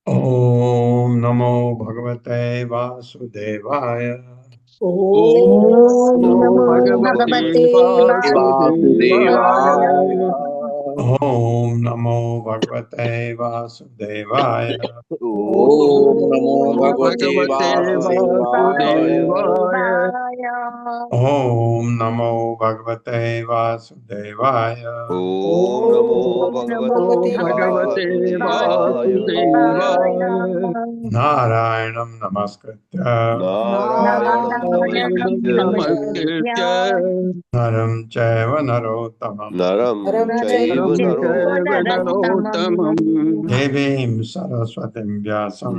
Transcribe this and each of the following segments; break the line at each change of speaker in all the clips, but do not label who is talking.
ओम नमो भगवते वासुदेवाय।
ओम नमो भगवते वासुदेवाय।
ओम नमो भगवते वासुदेवाय।
ओम नमो भगवते वासुदेवाय।
ओम नमो भगवते वासुदेवाय।
ओम नमो भगवते वासुदेवाय।
नारायणं नमस्कृत्य नरं चैव नरोत्तमं देवीं सरस्वतीं व्यासं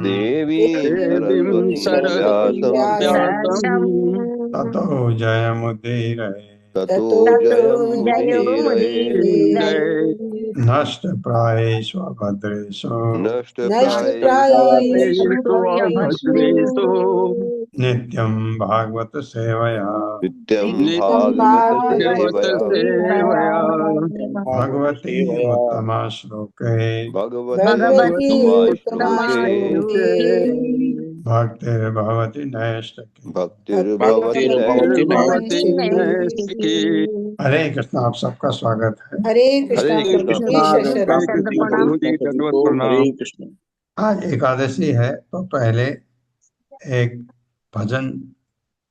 ततो जयमुदीरये। नष्टप्रायेषु भद्रेषु नित्यं भागवत सेवया भगवती उत्तमा श्लोके भक्तिर्भवति नैष्ठिकी। हरे कृष्ण। आप सबका स्वागत है।
हरे कृष्णा
कृष्ण।
आज एकादशी है तो पहले एक भजन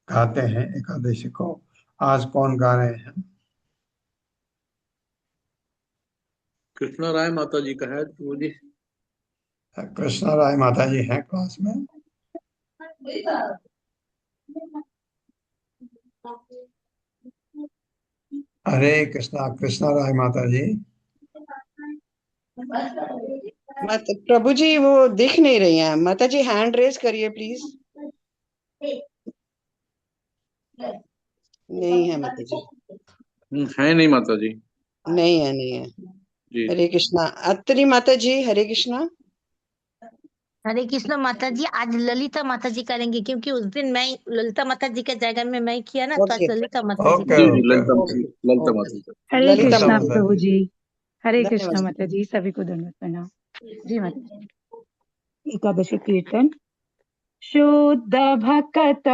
गाते हैं एकादशी को। आज कौन गा रहे हैं?
कृष्णा राय माता जी का है जी।
कृष्णा राय माता जी हैं क्लास में। हरे कृष्णा। कृष्णा राय माता जी।
प्रभु जी वो दिख नहीं रही हैं। माता जी हैंड रेज करिए प्लीज। नहीं है माता जी।
है नहीं माता जी।
नहीं है
जी।
हरे कृष्णा। अत्री माता जी हरे कृष्णा।
हरे कृष्ण माता जी। आज ललिता माता जी करेंगे क्योंकि उस दिन मैं ललिता माता जी के जगह में मैं किया ना, तो आज ललिता माता जी
ओके
जी
ओके।
ललिता माता जी।
हरे
ललिता
कृष्णा
माता जी।
प्रभु जी। हरे कृष्णा
धन्यवाद।
माता जी। सभी को धन्यवाद प्रणाम। जी माता जी। एकादशी कीर्तन। शुद्ध भक्त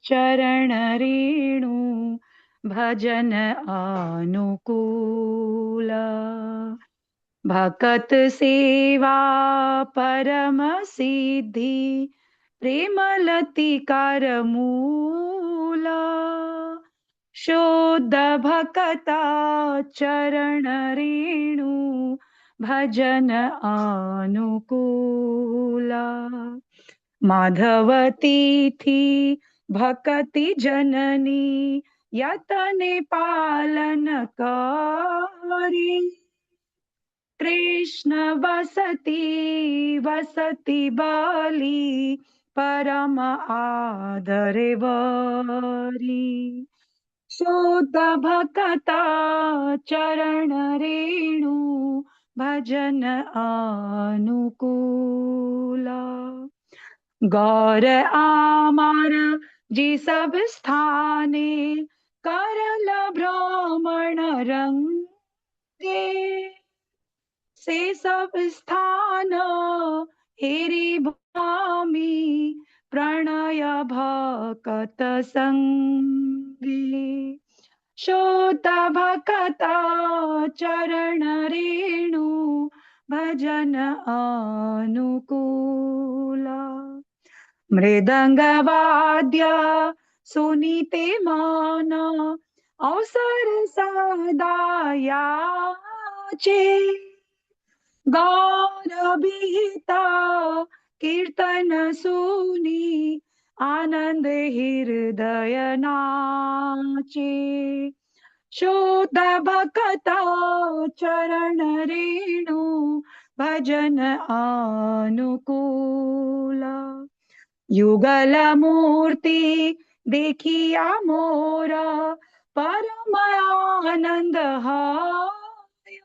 चरण रेणु भजन अनुकूल भकत सेवा परम सिद्धि प्रेमलति कर मूला शुद्ध भकता चरण रेणु भजन अनुकूला माधवती थी भक्ति जननी यतने पालन करी। कृष्ण वसती वसती बली परम आदरे वरी। शुद्ध भक्ता चरण रेणु भजन अनुकूला। गौर आमार जी सब स्थाने करल भ्रमण रंगे। से सब स्थान हेरि भूमि प्रणय भक्त संगे। शुद्ध भक्ता चरण रेणु भजन अनुकूला। मृदंग वाद्य सुनीते मन अवसर सदा याचे। गौर विहिता कीर्तन सुनी आनंद हृदय नाचे। शुद्ध भक्ता चरण रेणु भजन अनुकूला। युगल मूर्ति देखिया मोरा परम आनंद हाया।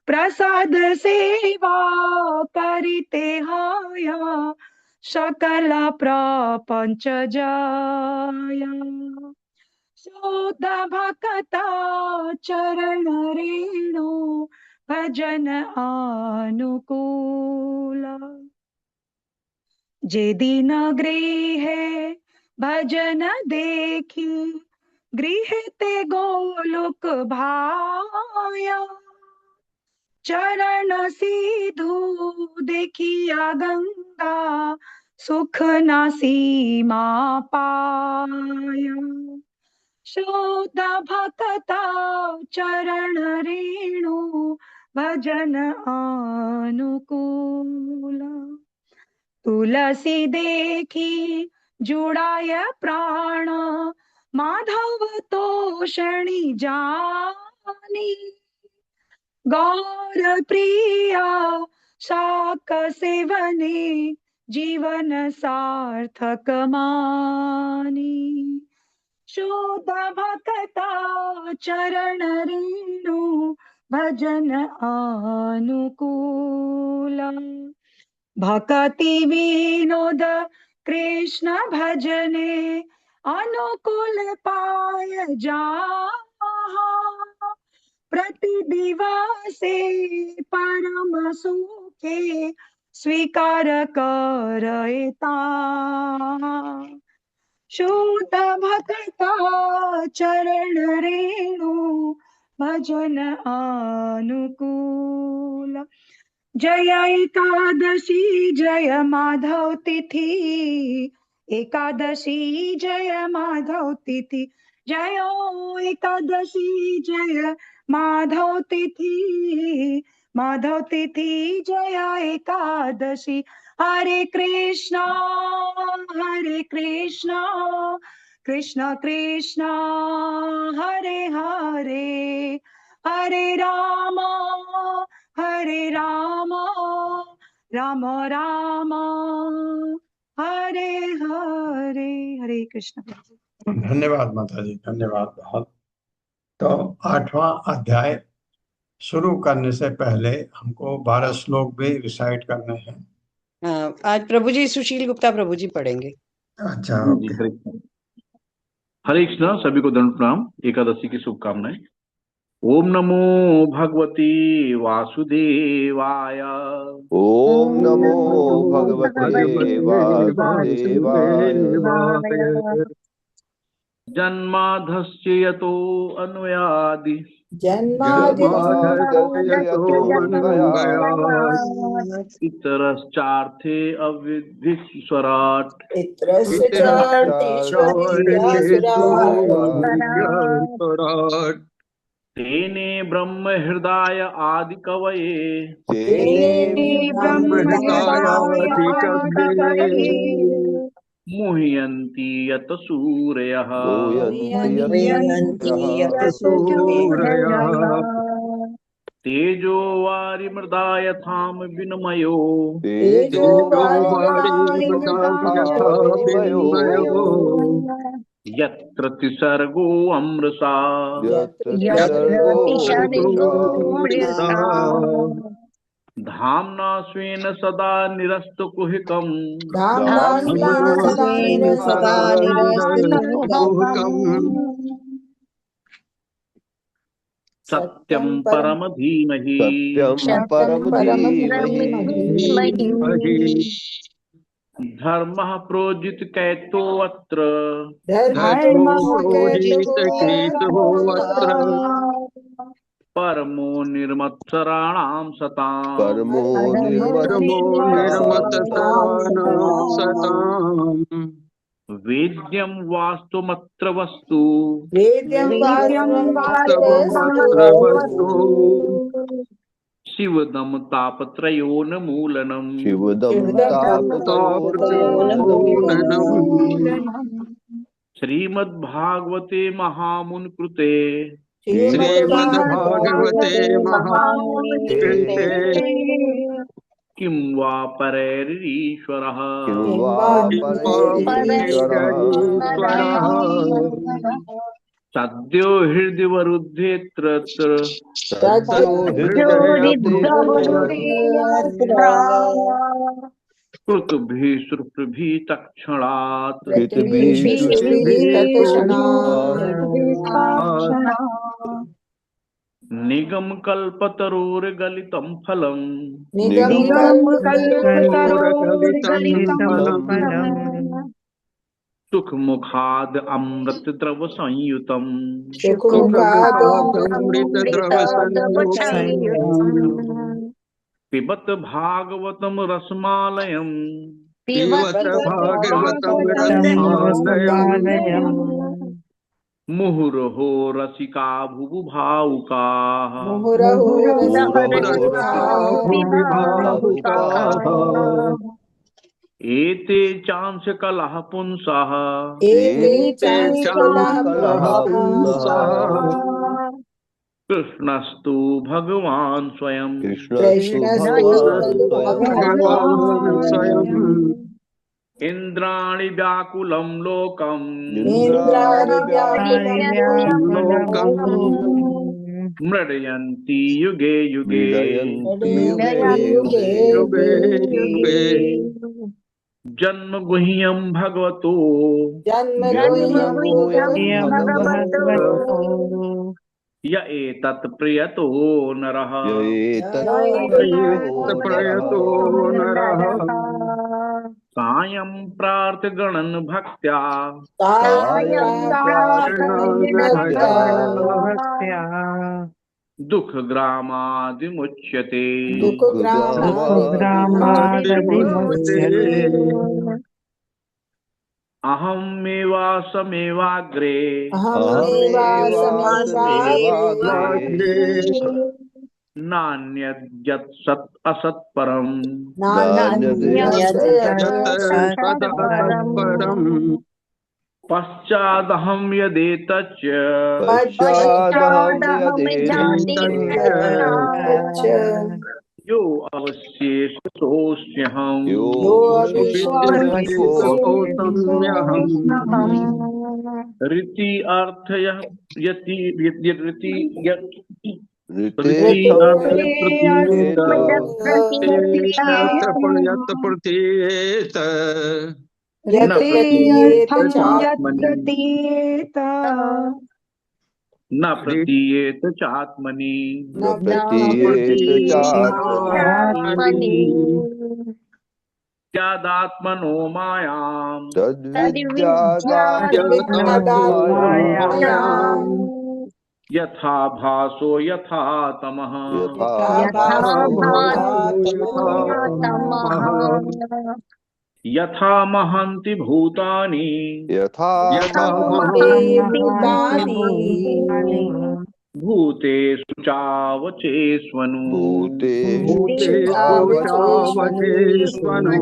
प्रसाद सेवा करिते हाया सकल प्रपंच जाया। शुद्ध भक्ता चरण रेणु भजन अनुकूला। जे दिन गृह भजन देखी गृह ते गोलोक भाया। चरण सीधु देखिया गंगा सुख ना सीमा पाया। शुद्ध भक्ता चरण रेणु भजन अनुकूला। तुलसी देखी जुड़ाय प्राण माधव तोषणी जानी। गौर प्रिया शाक सेवने जीवन सार्थक मानी। शुद्ध भक्ता चरण रेणु भजन अनुकूला। भक्ति विनोद कृष्ण भजने अनुकूल पाय जहाँ। प्रति दिवसे परम सुखे स्वीकार करता। शुद्ध भक्ता चरण रेणु भजन अनुकूल। जय एकादशी जय माधव तिथि। एकादशी जय माधव तिथि। जय एकादशी जय माधव तिथि। माधव तिथि जय एकादशी। हरे कृष्णा कृष्ण कृष्ण हरे हरे। हरे राम राम राम हरे हरे। हरे कृष्ण।
धन्यवाद माता जी, धन्यवाद बहुत। तो 8वां अध्याय शुरू करने से पहले हमको 12 श्लोक भी रिसाइट करने हैं।
हाँ, आज प्रभु जी सुशील गुप्ता प्रभु जी पढ़ेंगे।
अच्छा,
जी
ओके।
हरे कृष्णा, सभी को दंड प्रणाम, एकादशी की शुभकामनाएं। ओम नमो भगवती वासुदेवाय।
ओम नमो भगवते वासुदेवाय।
जन्माधस्य यतो अन्वयादि
जन्माद्यस्य
जन्माद्यस्यतोऽन्वयात्
इतरश्चार्थे अविद्विस्वराट्
इतरश्चार्थेष्वभिद्यासुराः
विद्यासुराः
विद्यासुरात्
तेने ब्रह्म हृदय आदि कवये
तेने
ब्रह्म हृदय
ब्रह्महृदायादिकव्ये
मुह्यन्ति यत सूरयः
मुह्यन्ति यत्
मुह्यन्ति
सूरयः
यत् सूरयः
तेजो वारिमृदाय थाम विनिमयो
तेजो
तेजोवारिमृदां
वारिमृदां
यथा
यथा
विनिमयो
यत्र त्रिसर्गो अमृषा
यत्र
यत्र
त्रिसर्गो
तिसर्गो
मृषा
मृषा
धाम्ना स्वेन सदा निरस्तकुहकम्
धाम्ना स्वेन सदा
सदा
निरस्तकुहकम्
सत्यं परम धीमहि
सत्यं परम धीमहि
धर्मः प्रोजित कैतोऽत्र
धर्मो
प्रोदित
केतुवोऽत्र
परमो निर्मत्सराणां सताम्
परमो
परमो
निर्मत्सराणां
सताम्
वेद्यं वास्तुमत्र वस्तु
वेद्यं
वास्तवमत्र
वास्तवमत्र
शिवदं तापत्रयोन्मूलनम्
शिवदं तापत्रयोन्मूलनम्
श्रीमद्भागवते महामुनिकृते
श्रीमद्भागवते महामुनिकृते
किं वा परैरीश्वरः
किं वा परैरीश्वरः
सद्यो हृदिवरुद्धेऽत्र
सद्यो हृदयवृद्धेऽत्र
कृतुभिः श्रुतिभिः तत्क्षणात् निगमकल्पतरोर्गलितं फलम् सुखमुखाद् अमृतद्रव संयुतम् पिबत भागवतं रसमालयम् मुहुरहो रसिका भुवुभावुकाः एते चांस कलह पुंसः कृष्णस्तु भगवान् स्वयं इंद्राणि व्याकुलं लोकम् मृडयन्ति युगे युगे जन्म गुह्यं भगवतो य एतत् प्रियतो नरः सायं प्रार्थगणन् भक्त्या दुःखग्रामादिमुच्यते अहमेवासमेवाग्रे नान्यद्यत् सत् असत्परम् पश्चादहं यदेतच्च यो अवशेषतोऽस्म्यहम् रीति अर्थयः यति रीति न प्रतीयेत चात्मनि त्यादात्मनो मायाम् यथा भासो यथा तमः यथा महन्ति भूतानि भूतेषु चावचेष्वनु
भूतेषु
भूतेषु चावचेष्वनु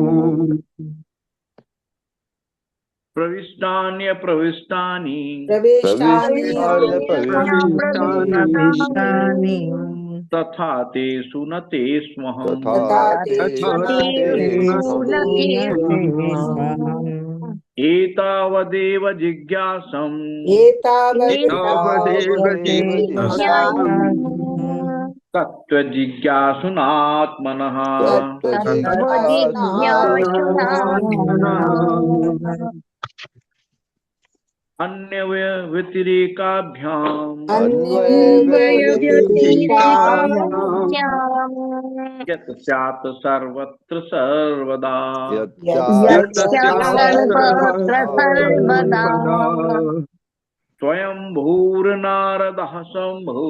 प्रविष्टान्यप्रविष्टानि
प्रविष्टानि
तथा तेषु न ते स्महम्
तथा
तथा
तेषु न ते
एतावदेव जिज्ञासम्
एतावदेव जिज्ञासाम्
तत्त्वजिज्ञासुनात्मनः अन्यव्यतिरेकाभ्याम् यत् स्यात् सर्वत्र सर्वदा स्वयंभूर्नारदः शम्भो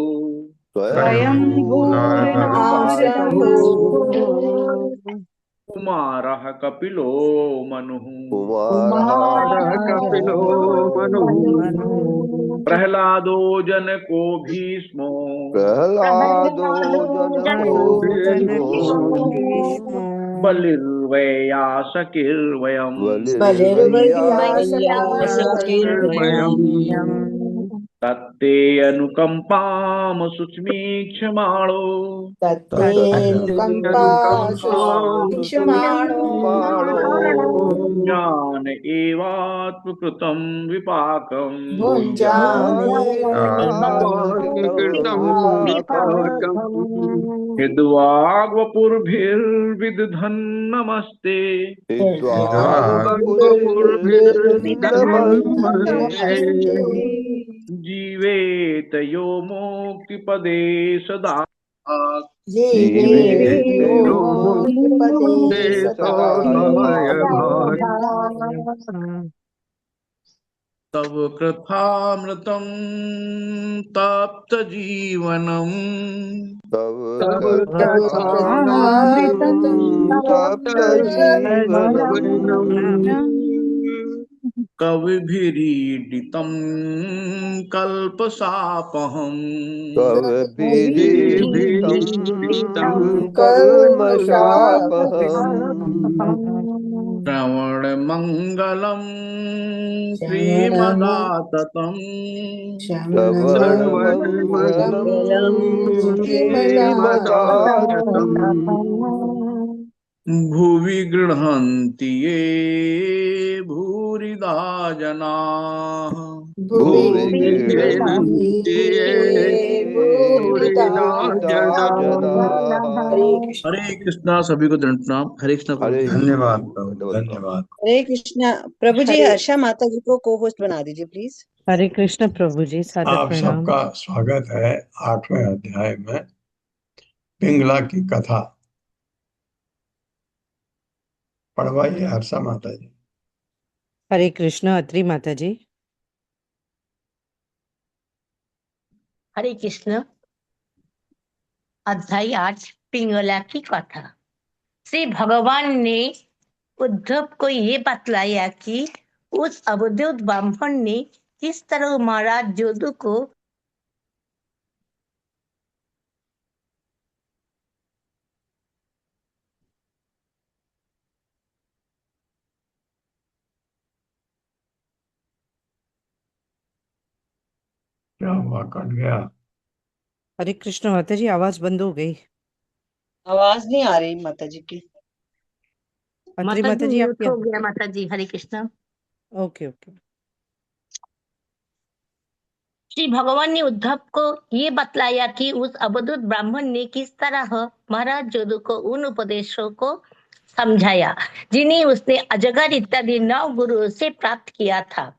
कुमारः कपिलो मनुः
कपिलो मनुः
प्रह्लादो जनको भीष्मो
प्रह्लादो जनको भीष्मो
बलिर्वैयासकिर्वयम् तत्ते अनुकम्पाम सुस्मीक्षमाणो ज्ञान एवात्मकृतं विपाकम् हृद्वाग्वपुर्भिर्विदधन्नमस्ते जीवेत यो मोक्तिपदे सदा तव कृथामृतं तप्त जीवनम् कविभिरीडितं कल्पशापहम् श्रवणमङ्गलं श्रीमदाततम् भुवि गृह्णन्ति ये भूरिदा जनाः हरे कृष्णा। सभी को दंड प्रणाम। हरे कृष्णा।
धन्यवाद प्रभु, धन्यवाद।
हरे कृष्णा। प्रभु जी हर्षा माता जी को को होस्ट बना दीजिए प्लीज।
हरे कृष्ण प्रभु जी, सादर
आप
प्रणाम।
सबका स्वागत है 8वें अध्याय में पिंगला की कथा। पढ़वाइए हर्षा माता जी।
हरे कृष्ण अत्रि माता जी।
हरे कृष्ण। अध्याय 8 पिंगला की कथा। श्री भगवान ने उद्धव को ये बतलाया कि उस अवधूत ब्राह्मण ने किस तरह महाराज जोदू को
क्या हुआ, कट गया?
हरे कृष्ण माता जी, आवाज बंद हो गई।
आवाज नहीं आ रही माता जी की।
अत्रि माता जी, आप
म्यूट
क्या?
हो गया माता जी। हरे कृष्ण।
Okay okay.
श्री भगवान ने उद्धव को ये बतलाया कि उस अवधूत ब्राह्मण ने किस तरह महाराज जोदू को उन उपदेशों को समझाया जिन्हें उसने अजगर इत्यादि 9 गुरुओं से प्राप्त किया था।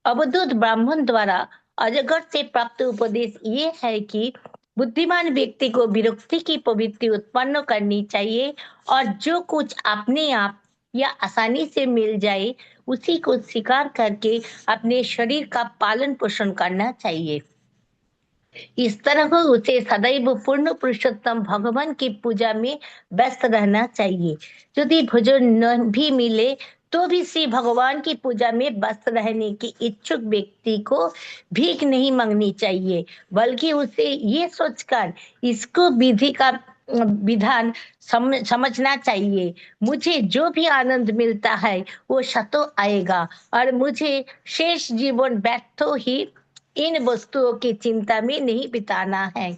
अवधूत ब्राह्मण द्वारा अजगर से प्राप्त उपदेश ये है कि बुद्धिमान व्यक्ति को विरक्ति की प्रवृत्ति उत्पन्न करनी चाहिए और जो कुछ अपने आप या आसानी से मिल जाए उसी को स्वीकार करके अपने शरीर का पालन पोषण करना चाहिए। इस तरह उसे सदैव पूर्ण पुरुषोत्तम भगवान की पूजा में व्यस्त रहना चाहिए। यदि भोजन न भी मिले तो भी श्री भगवान की पूजा में व्यस्त रहने की इच्छुक व्यक्ति को भीख नहीं मांगनी चाहिए, बल्कि उसे ये सोचकर इसको विधि का विधान समझना चाहिए। मुझे जो भी आनंद मिलता है वो सतो आएगा और मुझे शेष जीवन व्यर्थों ही इन वस्तुओं की चिंता में नहीं बिताना है।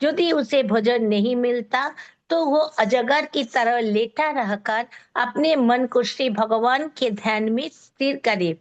यदि उसे भोजन नहीं मिलता तो वो अजगर की तरह लेटा रहकर अपने मन को श्री भगवान के ध्यान में स्थिर करे।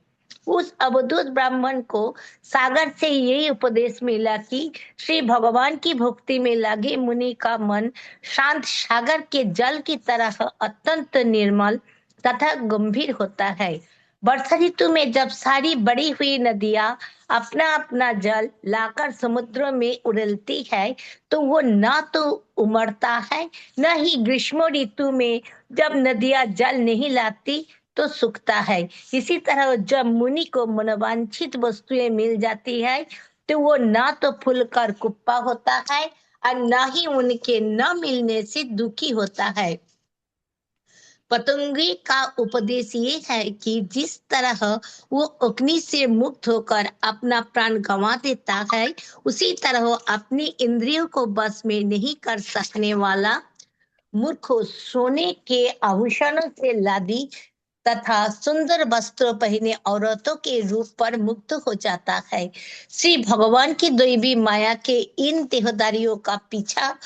उस अवधूत ब्राह्मण को सागर से यही उपदेश मिला कि श्री भगवान की भक्ति में लगे मुनि का मन शांत सागर के जल की तरह अत्यंत निर्मल तथा गंभीर होता है। वर्षा ऋतु में जब सारी बड़ी हुई नदियां अपना अपना जल लाकर समुद्र में उड़लती है तो वो ना तो उमड़ता है, न ही ग्रीष्म ऋतु में जब नदियां जल नहीं लाती तो सूखता है। इसी तरह जब मुनि को मनोवांछित वस्तुएं मिल जाती है तो वो ना तो फूलकर कुप्पा होता है और ना ही उनके न मिलने से दुखी होता है। पतंगी का उपदेश ये है कि जिस तरह वो अग्नि से मुक्त होकर अपना प्राण गंवा देता है, उसी तरह अपनी इंद्रियों को बस में नहीं कर सकने वाला मूर्ख सोने के आभूषणों से लादी तथा सुंदर वस्त्र पहने औरतों के रूप पर मुक्त हो जाता है। श्री भगवान की दैवी माया के इन देहदारियों का पीछा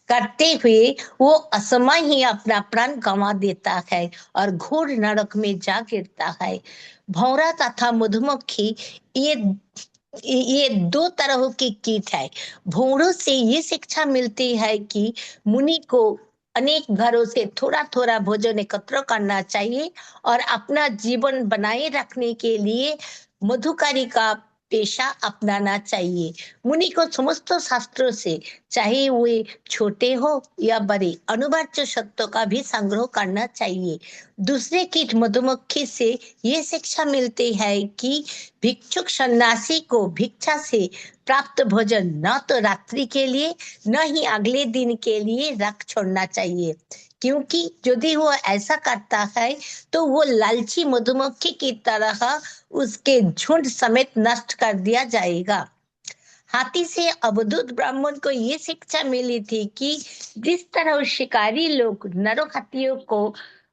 करते हुए वो असमय ही अपना प्राण गंवा देता है और घोर नरक में जा गिरता है। भौरा तथा मधुमक्खी ये दो तरह की कीट है। भौरों से ये शिक्षा मिलती है कि मुनि को अनेक घरों से थोड़ा थोड़ा भोजन एकत्र करना चाहिए और अपना जीवन बनाए रखने के लिए मधुकारी का पेशा अपनाना चाहिए। मुनि को समस्त शास्त्रों से, चाहे वे छोटे हो या बड़े, अनिवार्य सत्यों का भी संग्रह करना चाहिए। दूसरे कीट मधुमक्खी से ये शिक्षा मिलती है कि भिक्षुक सन्यासी को भिक्षा से प्राप्त भोजन न तो रात्रि के लिए न ही अगले दिन के लिए रख छोड़ना चाहिए, क्योंकि यदि वो ऐसा करता है तो वो लालची मधुमक्खी की तरह उसके झुंड समेत नष्ट कर दिया जाएगा। हाथी से अवधूत ब्राह्मण को ये शिक्षा मिली थी कि जिस तरह शिकारी लोग नरों हाथियों को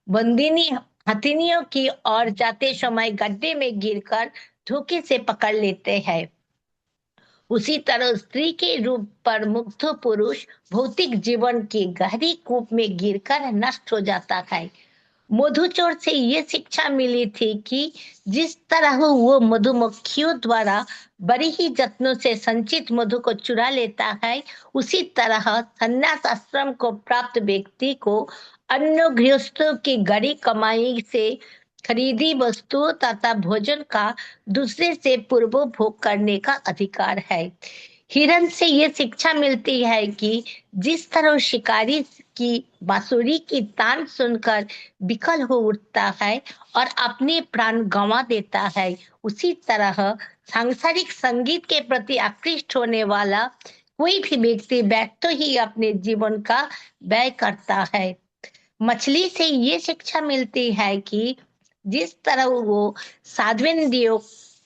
बंदिनी हथिनियों की ओर जाते समय गड्ढे में गिरकर धोखे से पकड़ लेते हैं, उसी तरह स्त्री के रूप पर मुग्ध पुरुष भौतिक जीवन के गहरी कूप में गिरकर नष्ट हो जाता है। मधुचोर से ये शिक्षा मिली थी कि जिस तरह वो मधुमक्खियों द्वारा बड़ी ही जत्नों से संचित मधु को चुरा लेता है, उसी तरह संन्यास आश्रम को प्राप्त व्यक्ति को अन्य गृहस्थों की गड़ी कमाई से खरीदी वस्तुओं तथा भोजन का दूसरे से पूर्व भोग करने का अधिकार है। हिरण से ये शिक्षा मिलती है कि जिस तरह शिकारी की बांसुरी की तान सुनकर विकल हो उठता है और अपने प्राण गंवा देता है, उसी तरह सांसारिक संगीत के प्रति आकृष्ट होने वाला कोई भी व्यक्ति व्यर्थ ही अपने जीवन का व्यय करता है। मछली से ये शिक्षा मिलती है कि जिस तरह वो साध्वेंद्रियों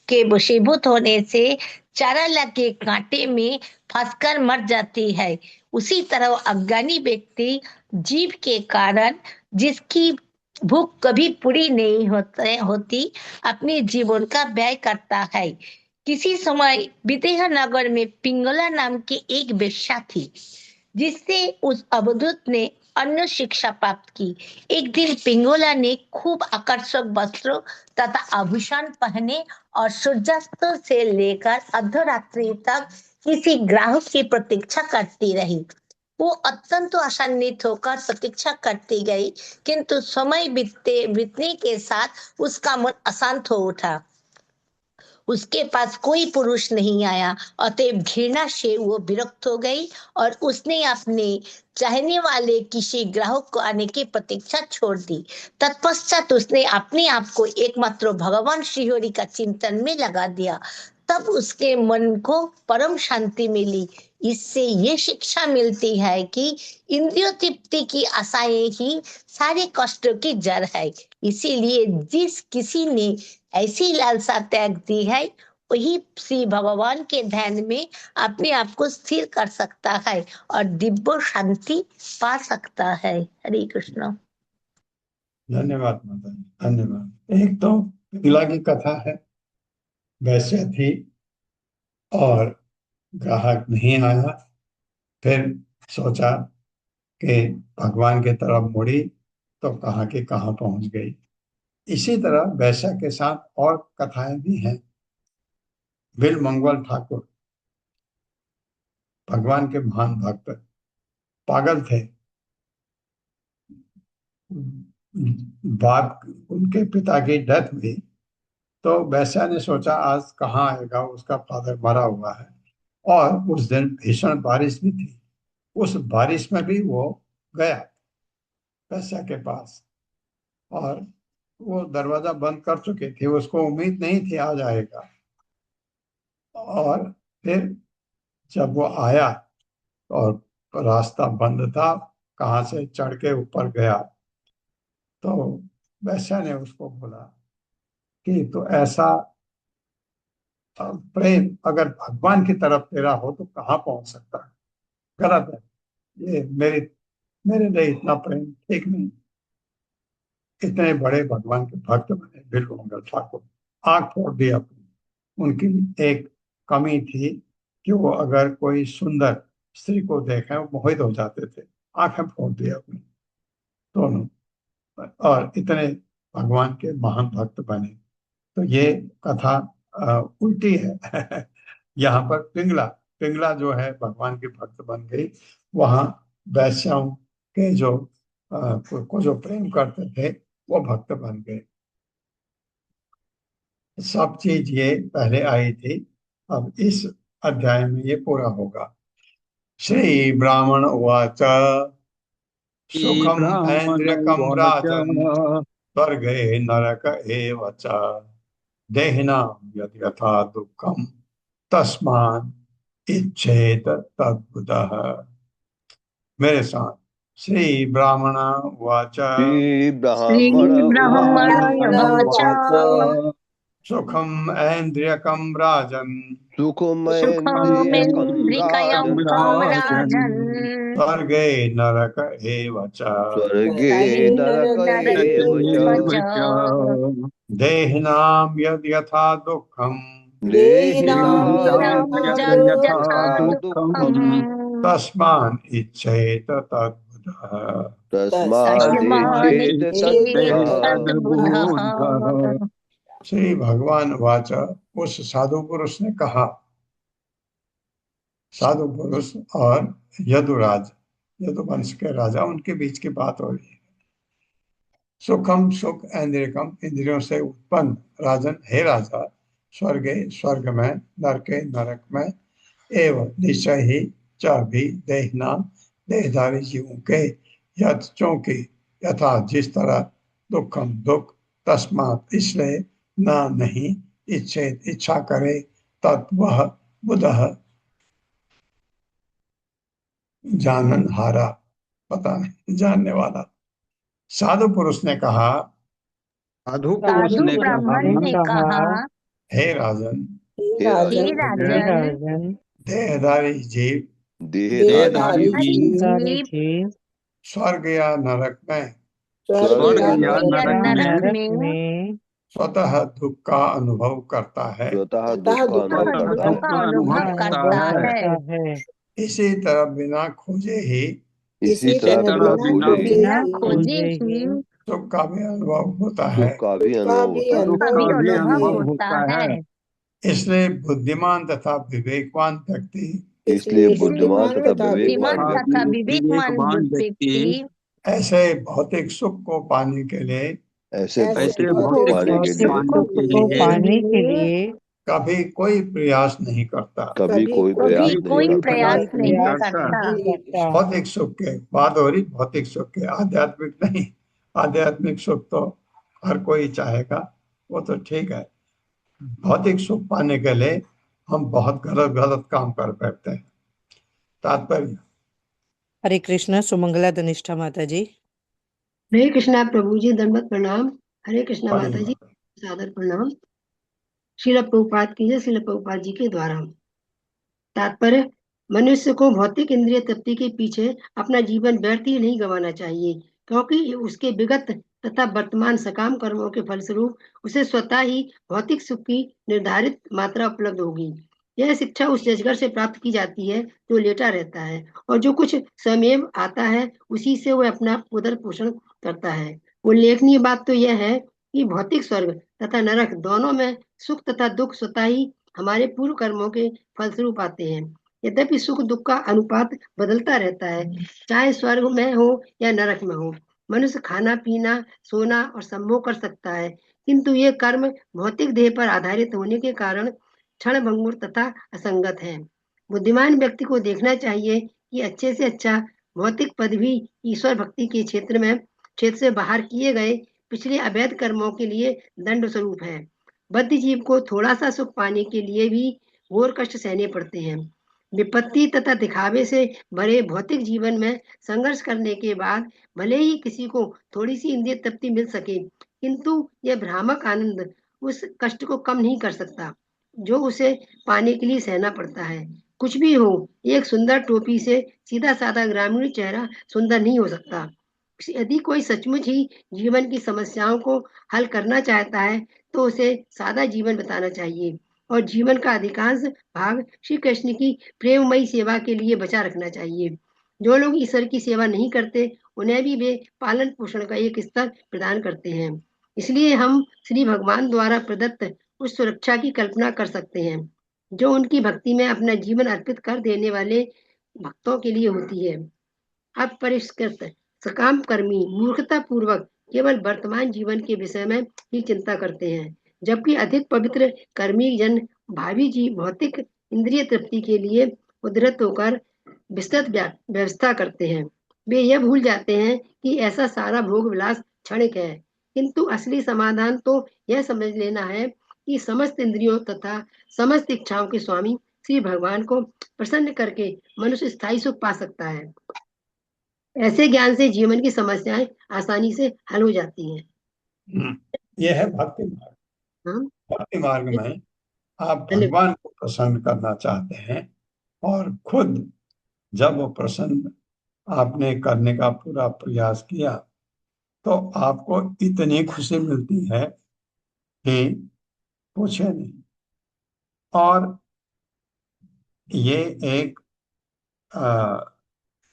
के वशीभूत होने से चारा लगे कांटे में फंसकर मर जाती है, उसी तरह अज्ञानी व्यक्ति जीव के कारण जिसकी भूख कभी पूरी नहीं होती अपने जीवन का व्यय करता है। किसी समय विदेह नगर में पिंगला नाम की एक वेश्या थी, जिससे उस अवधूत ने अन्य शिक्षा प्राप्त की। एक दिन पिंगोला ने खूब आकर्षक वस्त्रों तथा आभूषण पहने और सूर्यास्त से लेकर अर्धरात्रि तक किसी ग्राहक की प्रतीक्षा करती रही। वो अत्यंत आशान्वित होकर प्रतीक्षा करती गई, किंतु समय बीतने के साथ उसका मन अशांत हो उठा। उसके पास कोई पुरुष नहीं आया, अतएव घृणा से वो विरक्त हो गई और उसने अपने चाहने वाले किसी ग्राहक को आने की प्रतीक्षा छोड़ दी। तत्पश्चात उसने अपने आप को एकमात्र भगवान श्रीहरि का चिंतन में लगा दिया। तब उसके मन को परम शांति मिली। इससे ये शिक्षा मिलती है कि इंद्रिय तृप्ति की आशाएं ही सारे कष्टों की जड़ है। इसीलिए जिस किसी ने ऐसी लालसा त्याग दी है वही श्री भगवान के ध्यान में अपने आप को स्थिर कर सकता है और दिव्य शांति पा सकता है। हरे कृष्ण।
धन्यवाद माता जी, धन्यवाद। एक तो पिंगला की कथा है। वैसे थी और ग्राहक नहीं आया, फिर सोचा कि भगवान की तरफ मुड़ी तो कहाँ की कहाँ पहुंच गई। इसी तरह वैश्या के साथ और कथाएं भी हैं। बिल मंगल ठाकुर भगवान के महान भक्त, पागल थे। बाप उनके पिता की डेथ हुई तो वैश्या ने सोचा आज कहाँ आएगा, उसका फादर मरा हुआ है। और उस दिन भीषण बारिश भी थी। उस बारिश में भी वो गया वैश्या के पास और वो दरवाजा बंद कर चुके थे, उसको उम्मीद नहीं थी आ जाएगा। और फिर जब वो आया और रास्ता बंद था, कहाँ से चढ़ के ऊपर गया तो वैश्या ने उसको बोला कि तो ऐसा प्रेम अगर भगवान की तरफ तेरा हो तो कहाँ पहुंच सकता है, गलत है। ये मेरे लिए इतना प्रेम ठीक नहीं। इतने बड़े भगवान के भक्त बने बिल मंगल ठाकुर, आंख फोड़ दी अपनी। उनकी एक कमी थी कि वो अगर कोई सुंदर स्त्री को देखें वो मोहित हो जाते थे। आंखें फोड़ दी अपनी दोनों, और इतने भगवान के महान भक्त बने। तो ये कथा उल्टी है। यहाँ पर पिंगला पिंगला जो है भगवान की भक्त बन गई। वहाँ वैश्याओं के जो को जो प्रेम करते थे वो भक्त बन गए। सब चीज ये पहले आई थी, अब इस अध्याय में ये पूरा होगा। श्री ब्राह्मण उवाच सुखम ऐन्द्रियकम
ब्राह्मणोवाच
राजन स्वर्गे नरक एव च देहिनां यद् यथा दुःखम तस्मान् इच्छेत तद्बुधः। मेरे साथ श्री ब्राह्मण उवाच
श्री
श्री
ब्राह्मण
ब्राह्मणाय
उवाच
वाचा
सुखम ऐन्द्रियकम राजन
सुखमेन्द्रियकं
सुखमेन्द्रिकयं
राजन्
राजन्
स्वर्गे नरक एव च
स्वर्गे नरक
नरके
एव
एव
च
च
देहिनां यद् यथा दुःखम्
देहिनां
यद्
यद्
यथा
यथा
दुःखम्
दुःखम्
तस्मान् इच्छेत तद्बुधः।
तस्मादिच्छेत तद्बुधः।
तद्बुधः।
श्री भगवान वाच, उस साधु पुरुष ने कहा। साधु पुरुष और यदुराज, यदुवंश के राजा, उनके बीच की बात हो रही है। सुखम सुख ऐन्द्रियकम इंद्रियों से उत्पन्न राजन, हे राजा, स्वर्गे स्वर्ग में, नरके नरक में, एवं निश्चय ही च भी देहना देहधारी जीवों के, यथ चूंकि यथा जिस तरह दुखम दुख, तस्मात इसलिए ना नहीं, इच्छेत इच्छा करे, तत्वह बुधः जानन हारा, पता नहीं जानने वाला। साधु पुरुष ने कहा,
साधु पुरुष
साधु
ने
ब्राह्मण ने कहा,
हे राजन,
हे राजन,
राजन
देहधारी जीव
देहधारी जीव
सारे
जीव
जीव
स्वर्ग या नरक में
स्वर्ग या
स्वर्ग या
नरक
नरक
में
नरक
में
में
स्वतः दुख का अनुभव करता है।
स्वतः दुख का अनुभव
दुख
करता
का
है।
अनुभव करता है।
है।
इसी तरह बिना खोजे ही
इसी तरह बिना
बिना
खोजे
बिना
खोजे
खोजे ही
सुख का भी अनुभव होता है।
सुख का भी अनुभव होता है।
दुख
का
का
भी
भी
अनुभव
अनुभव
होता
होता
है।
है।
इसलिए बुद्धिमान तथा विवेकवान व्यक्ति
इसलिए
इसलिए
बुद्धिमान तथा
बुद्धिमान
विवेकवान
तथा
व्यक्ति
विवेकमान व्यक्ति
ऐसे भौतिक सुख को पाने के लिए
ऐसे भौतिक सुख को
भौतिक
पाने के
भौतिक
लिए
पाने
सुख
के
को
लिए
पाने के लिए
कभी कोई प्रयास नहीं करता।
कभी कोई प्रयास
कभी
नहीं
कोई
करता।
प्रयास नहीं
प्रयास
करता।
नहीं करता।
भौतिक सुख के बात हो रही, भौतिक सुख के, आध्यात्मिक नहीं। आध्यात्मिक सुख तो हर कोई चाहेगा, वो तो ठीक है। भौतिक सुख पाने के लिए हम बहुत गलत गलत काम कर बैठते हैं। तात्पर्य,
हरे कृष्ण सुमंगला धनिष्ठा माता जी।
हरे कृष्णा प्रभु जी, दंडवत प्रणाम। हरे कृष्णा
बड़ी
माता जी,
बात है।
सादर प्रणाम। श्रील प्रभुपाद की जय। श्रील प्रभुपाद जी के द्वारा तात्पर्य, मनुष्य को भौतिक इंद्रिय तृप्ति के पीछे अपना जीवन व्यर्थ ही नहीं गंवाना चाहिए, क्योंकि उसके विगत तथा वर्तमान सकाम कर्मों के फलस्वरूप उसे स्वतः ही भौतिक सुख की निर्धारित मात्रा उपलब्ध होगी। यह शिक्षा उस अजगर से प्राप्त की जाती है जो लेटा रहता है और जो कुछ स्वयं आता है उसी से वह अपना उदर पोषण करता है। उल्लेखनीय बात तो यह है कि भौतिक स्वर्ग तथा नरक दोनों में सुख तथा दुख स्वतः ही हमारे पूर्व कर्मों के फलस्वरूप आते हैं। यद्यपि सुख दुख का अनुपात बदलता रहता है, चाहे स्वर्ग में हो या नरक में हो। मनुष्य खाना पीना सोना और संभोग कर सकता है, किंतु ये कर्म भौतिक देह पर आधारित होने के कारण क्षण भंगुर तथा असंगत है। बुद्धिमान व्यक्ति को देखना चाहिए कि अच्छे से अच्छा भौतिक पद भी ईश्वर भक्ति के क्षेत्र से बाहर किए गए पिछले अवैध कर्मों के लिए दंड स्वरूप है। बद्ध जीव को थोड़ा सा सुख पाने के लिए भी घोर कष्ट सहने पड़ते हैं। विपत्ति तथा दिखावे से भरे भौतिक जीवन में संघर्ष करने के बाद भले ही किसी को थोड़ी सी इंद्रिय तृप्ति मिल सके, किंतु यह भ्रामक आनंद उस कष्ट को कम नहीं कर सकता जो उसे पाने के लिए सहना पड़ता है। कुछ भी हो, एक सुंदर टोपी से सीधा साधा ग्रामीण चेहरा सुंदर नहीं हो सकता। यदि कोई सचमुच ही जीवन की समस्याओं को हल करना चाहता है तो उसे सादा जीवन बिताना चाहिए और जीवन का अधिकांश भाग श्री कृष्ण की प्रेममयी सेवा के लिए बचा रखना चाहिए। जो लोग ईश्वर की सेवा नहीं करते उन्हें भी वे पालन पोषण का एक स्तर प्रदान करते हैं। इसलिए हम श्री भगवान द्वारा प्रदत्त उस सुरक्षा की कल्पना कर सकते हैं जो उनकी भक्ति में अपना जीवन अर्पित कर देने वाले भक्तों के लिए होती है। अपरिष्कृत सकाम कर्मी मूर्खता पूर्वक केवल वर्तमान जीवन के विषय में ही चिंता करते हैं, जबकि अधिक पवित्र कर्मी जन भावी जी भौतिक इंद्रिय तृप्ति के लिए उद्धृत होकर विस्तृत व्यवस्था करते हैं। वे यह भूल जाते हैं कि ऐसा सारा भोग विलास क्षणिक है, किंतु असली समाधान तो यह समझ लेना है कि समस्त इंद्रियों तथा समस्त इच्छाओं के स्वामी श्री भगवान को प्रसन्न करके मनुष्य स्थायी सुख पा सकता है। ऐसे ज्ञान से जीवन की समस्याएं आसानी से हल हो जाती हैं।
यह है भक्ति मार्ग।
हाँ,
भक्ति मार्ग में आप
धन्यवाद।
भगवान को प्रसन्न करना चाहते हैं और खुद जब वो प्रसन्न आपने करने का पूरा प्रयास किया तो आपको इतनी खुशी मिलती है कि पूछे नहीं। और ये एक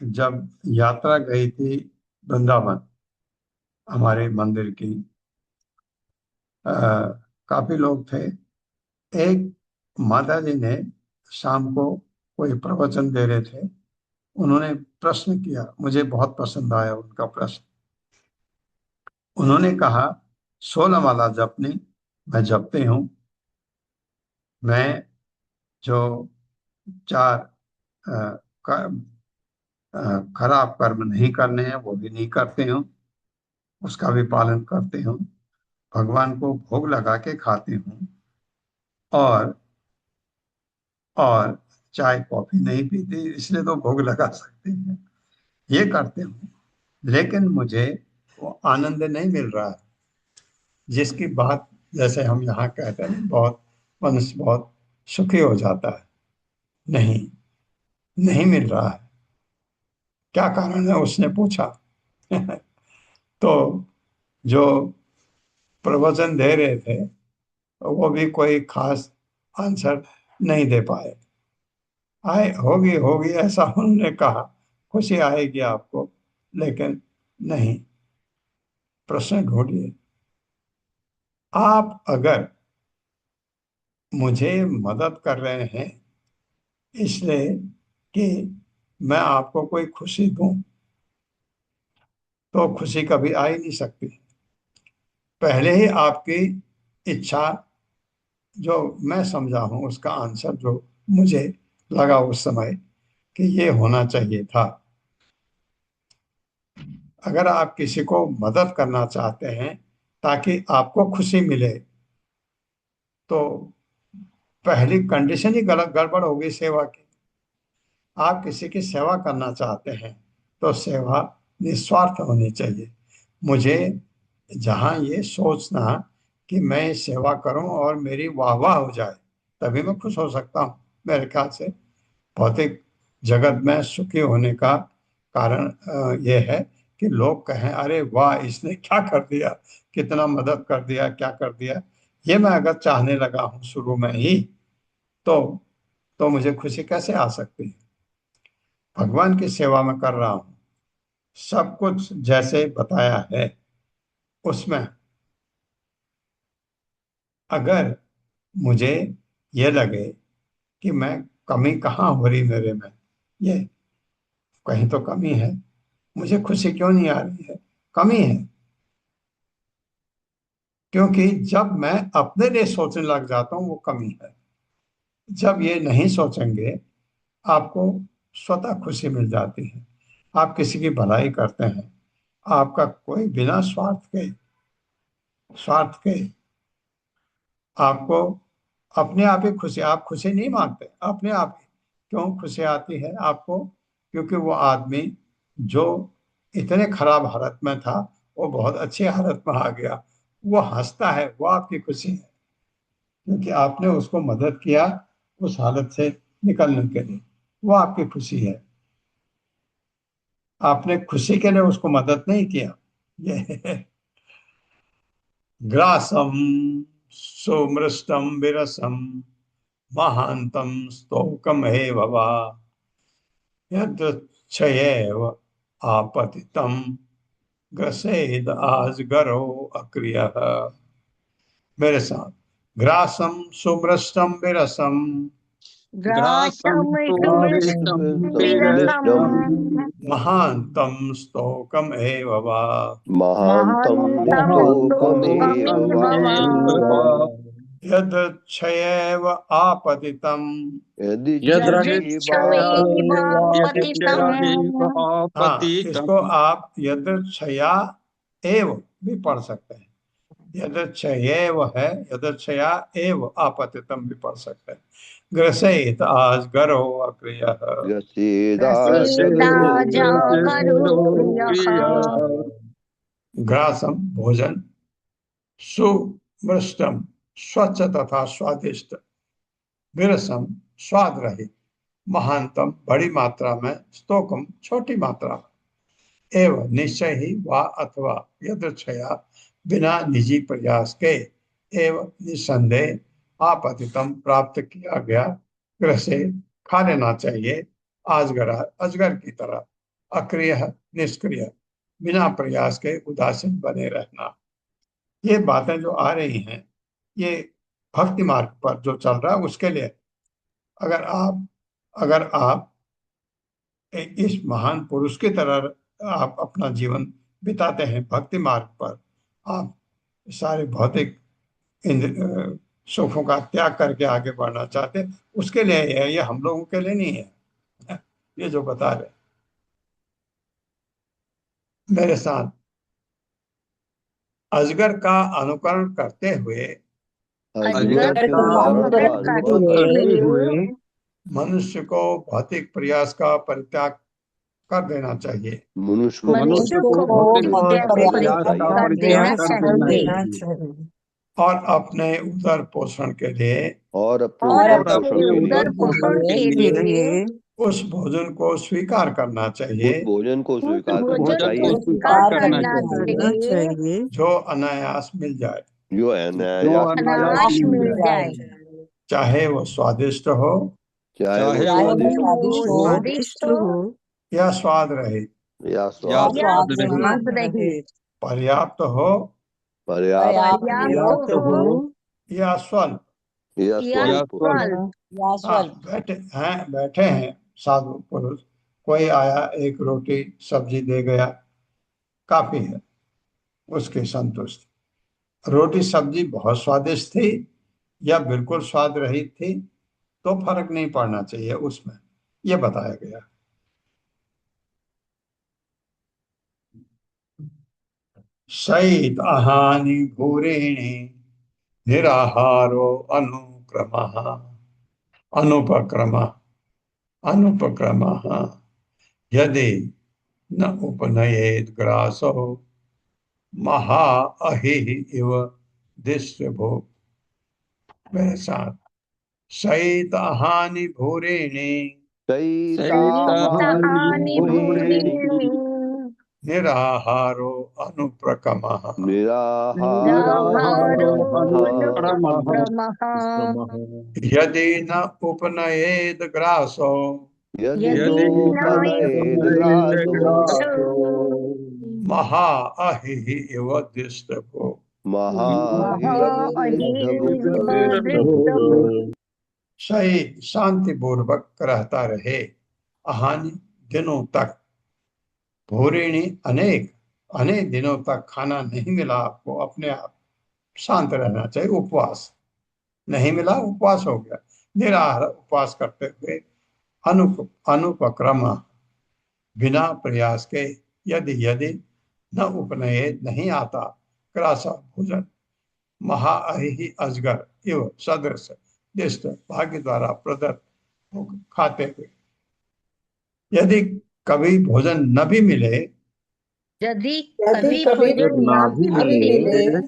जब यात्रा गई थी वृंदावन हमारे मंदिर की, काफी लोग थे। एक माता जी ने शाम को कोई प्रवचन दे रहे थे, उन्होंने प्रश्न किया, मुझे बहुत पसंद आया उनका प्रश्न। उन्होंने कहा 16 माला जपनी मैं जपती हूँ, मैं जो 4 खराब कर्म नहीं करने हैं वो भी नहीं करते हूँ, उसका भी पालन करते हूँ, भगवान को भोग लगा के खाते हूँ और और चाय कॉफी नहीं पीती इसलिए तो भोग लगा सकते हैं, ये करते हूँ। लेकिन मुझे वो आनंद नहीं मिल रहा है जिसकी बात जैसे हम यहाँ कहते हैं बहुत मनुष्य बहुत सुखी हो जाता है। नहीं, नहीं मिल रहा है। क्या कारण है उसने पूछा। तो जो प्रवचन दे रहे थे वो भी कोई खास आंसर नहीं दे पाए। आए होगी होगी ऐसा उन्होंने कहा, खुशी आएगी आपको, लेकिन नहीं। प्रश्न ढूंढिए। आप अगर मुझे मदद कर रहे हैं इसलिए कि मैं आपको कोई खुशी दूं तो खुशी कभी आ ही नहीं सकती। पहले ही आपकी इच्छा जो मैं समझा हूं उसका आंसर जो मुझे लगा उस समय कि ये होना चाहिए था। अगर आप किसी को मदद करना चाहते हैं ताकि आपको खुशी मिले तो पहली कंडीशन ही गलत गड़बड़ होगी सेवा की। आप किसी की सेवा करना चाहते हैं तो सेवा निस्वार्थ होनी चाहिए। मुझे जहां ये सोचना कि मैं सेवा करूं और मेरी वाह वाह हो जाए तभी मैं खुश हो सकता हूं, मेरे ख्याल से भौतिक जगत में सुखी होने का कारण ये है कि लोग कहें अरे वाह इसने क्या कर दिया, कितना मदद कर दिया, क्या कर दिया। ये मैं अगर चाहने लगा हूं शुरू में ही तो मुझे खुशी कैसे आ सकती है। भगवान की सेवा में कर रहा हूं, सब कुछ जैसे बताया है उसमें अगर मुझे ये लगे कि मैं कमी कहाँ हो रही मेरे में, ये कहीं तो कमी है, मुझे खुशी क्यों नहीं आ रही है, कमी है। क्योंकि जब मैं अपने लिए सोचने लग जाता हूं वो कमी है। जब ये नहीं सोचेंगे आपको स्वतः खुशी मिल जाती है। आप किसी की भलाई करते हैं, आपका कोई बिना स्वार्थ के आपको अपने आप ही खुशी, आप खुशी नहीं मांगते, अपने आप ही क्यों खुशी आती है आपको, क्योंकि वो आदमी जो इतने खराब हालत में था वो बहुत अच्छी हालत में आ गया, वो हंसता है, वो आपकी खुशी है। क्योंकि आपने उसको मदद किया उस हालत से निकलने के लिए, वो आपकी खुशी है। आपने खुशी के लिए उसको मदद नहीं किया। ये ग्रासम सुमृष्टम विरसम महांतम स्तोकम हे भवा यद्क्षयेव आपतितम ग्रसेद आजगरो अक्रियः। मेरे साथ, ग्रासम सुमृष्टम विरसम
ग्रासं
ग्रासमृतं
मिष्टम
विरसम्
महांतम स्तोकम हे भवा
महांतम
महान्तं
स्तोकमेव
स्तोकमिव
वा
वा
यद्क्षयेव आपतितम।
यदि
यदृच्छवेवापतितम्
हाँ, इसको आप यदृच्छया एव भी पढ़ सकते हैं। यदृच्छयेव है, यदृच्छया एव आपतितम भी पढ़ सकते हैं। ग्रसेत आज गरो अक्रियः।
प्रसीदाजागरो प्रियः
ग्रासम भोजन, सुमृष्टम स्वच्छ तथा स्वादिष्ट, विरसम स्वाद रहित, महानतम बड़ी मात्रा में, स्तोकम छोटी मात्रा में, एवं निश्चय ही वा अथवा यदृच्छया बिना निजी प्रयास के, एवं निसंदेह आपतितम प्राप्त किया गया, ग्रसे खा लेना चाहिए, आजगर अजगर की तरह, अक्रिय निष्क्रिय, बिना प्रयास के उदासीन बने रहना। ये बातें जो आ रही हैं ये भक्ति मार्ग पर जो चल रहा है उसके लिए। अगर आप इस महान पुरुष की तरह आप अपना जीवन बिताते हैं भक्ति मार्ग पर, आप सारे भौतिक सुखों का त्याग करके आगे बढ़ना चाहते हैं, उसके लिए है, ये हम लोगों के लिए नहीं है। ये जो बता रहे मेरे साथ, अजगर का अनुकरण करते हुए
अजगर का अनुकरण करते हुए
मनुष्य को भौतिक प्रयास का परित्याग कर देना चाहिए।
मनुष्य को
मनुष्य को
बहुत
भौतिक
प्रयास का
कर देना
परित्याग कर देना
चाहिए
चाहिए
और अपने उदर पोषण के लिए
और अपने
और
उदर
अपने
पोषण के
उदर
लिए
पोषण के
के
लिए
उस भोजन को स्वीकार करना
उस
चाहिए
भोजन को
उस
स्वीकार करना
भोजन को
चाहिए
स्वीकार करना
करना
चाहिए
चाहिए
जो अनायास मिल जाए,
जो
जो
अनायास मिल जाए,
अनायास मिल
मिल
जाए,
चाहे वो स्वादिष्ट हो
चाहे वो
चाहे वो
चाहे
स्वादिष्ट
वो
हो
स्वादिष्ट हो
या स्वाद रहित,
या
या
स्वाद
या
स्वाद रहित,
स्वाद रहित,
पर्याप्त हो
पर्याप्त
पर्याप्त हो
या स्वल्प।
या
या
स्वल्प
स्वल्प।
हाँ, बैठे हैं साधु पुरुष, कोई आया एक रोटी सब्जी दे गया, काफी है उसकी संतुष्टि। रोटी सब्जी बहुत स्वादिष्ट थी या बिल्कुल स्वाद रहित थी तो फर्क नहीं पड़ना चाहिए उसमें, ये बताया गया। सहित अहानि भूरिणी निराहारो अनुक्रमः अनुपक्रम अनुपक्रम यदि न उपनयेत ग्रासो महा अहि इव दिष्टभो। मेरे साथ सहित हानि भूरिणी
सहितानि
भूरिणी
भूरिणि
निराहारो अनुप्रकमः।
निराहारो
निराहारो
अनुपक्रमः
यदि न उपनयेत ग्रासो
यदि
यदोपनयेद ग्रासो
नायग्रासो
महा अहि इव दिष्टभो।
महा
महा अहिर्निव
दृष्टभो।
सही शांति पूर्वक रहता रहे अहानि दिनों तक। भूरिणी अनेक अनेक दिनों तक खाना नहीं मिला आपको, अपने आप शांत रहना चाहिए। उपवास नहीं मिला, उपवास हो गया, निराहार उपवास करते हुए अनुपक्रम बिना प्रयास के यदि यदि न उपनये नहीं आता ग्रास भोजन महाअहि अजगर इव सदृश दिष्ट भाग्य द्वारा प्रदत्त खाते हुए। यदि कभी भोजन न भी मिले
यदि
यदि
कभी
कभी
भोजन
ना
ना
भी
भी मिले
मिले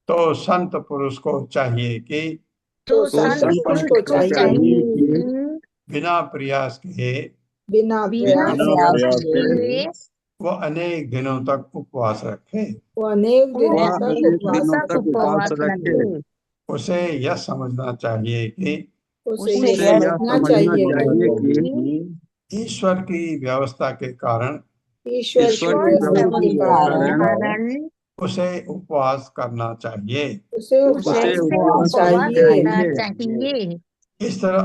तो संत पुरुष को चाहिए कि
तो
तो
संत
संत
पुरुष
को
को चाहिए कि
बिना प्रयास के
बिना
बिना
प्रयास
प्रयास
किए
किए
वो अनेक दिनों तक उपवास रखे।
वो अनेक
वो
दिनों तक
अनेक
उपवास
दिनों तक
रखे।
उपवास रखे।
उसे यह समझना चाहिए कि
उसे
उसे
यह
यह
समझना चाहिए
कि
ईश्वर की व्यवस्था के कारण
ईश्वर की
ईश्वर
व्यवस्था के
व्यवस्था के
कारण
कारण
उसे उपवास करना चाहिए।
उसे
उसे
उपवास करना
उपवास
चाहिए।
करना चाहिए।
इस तरह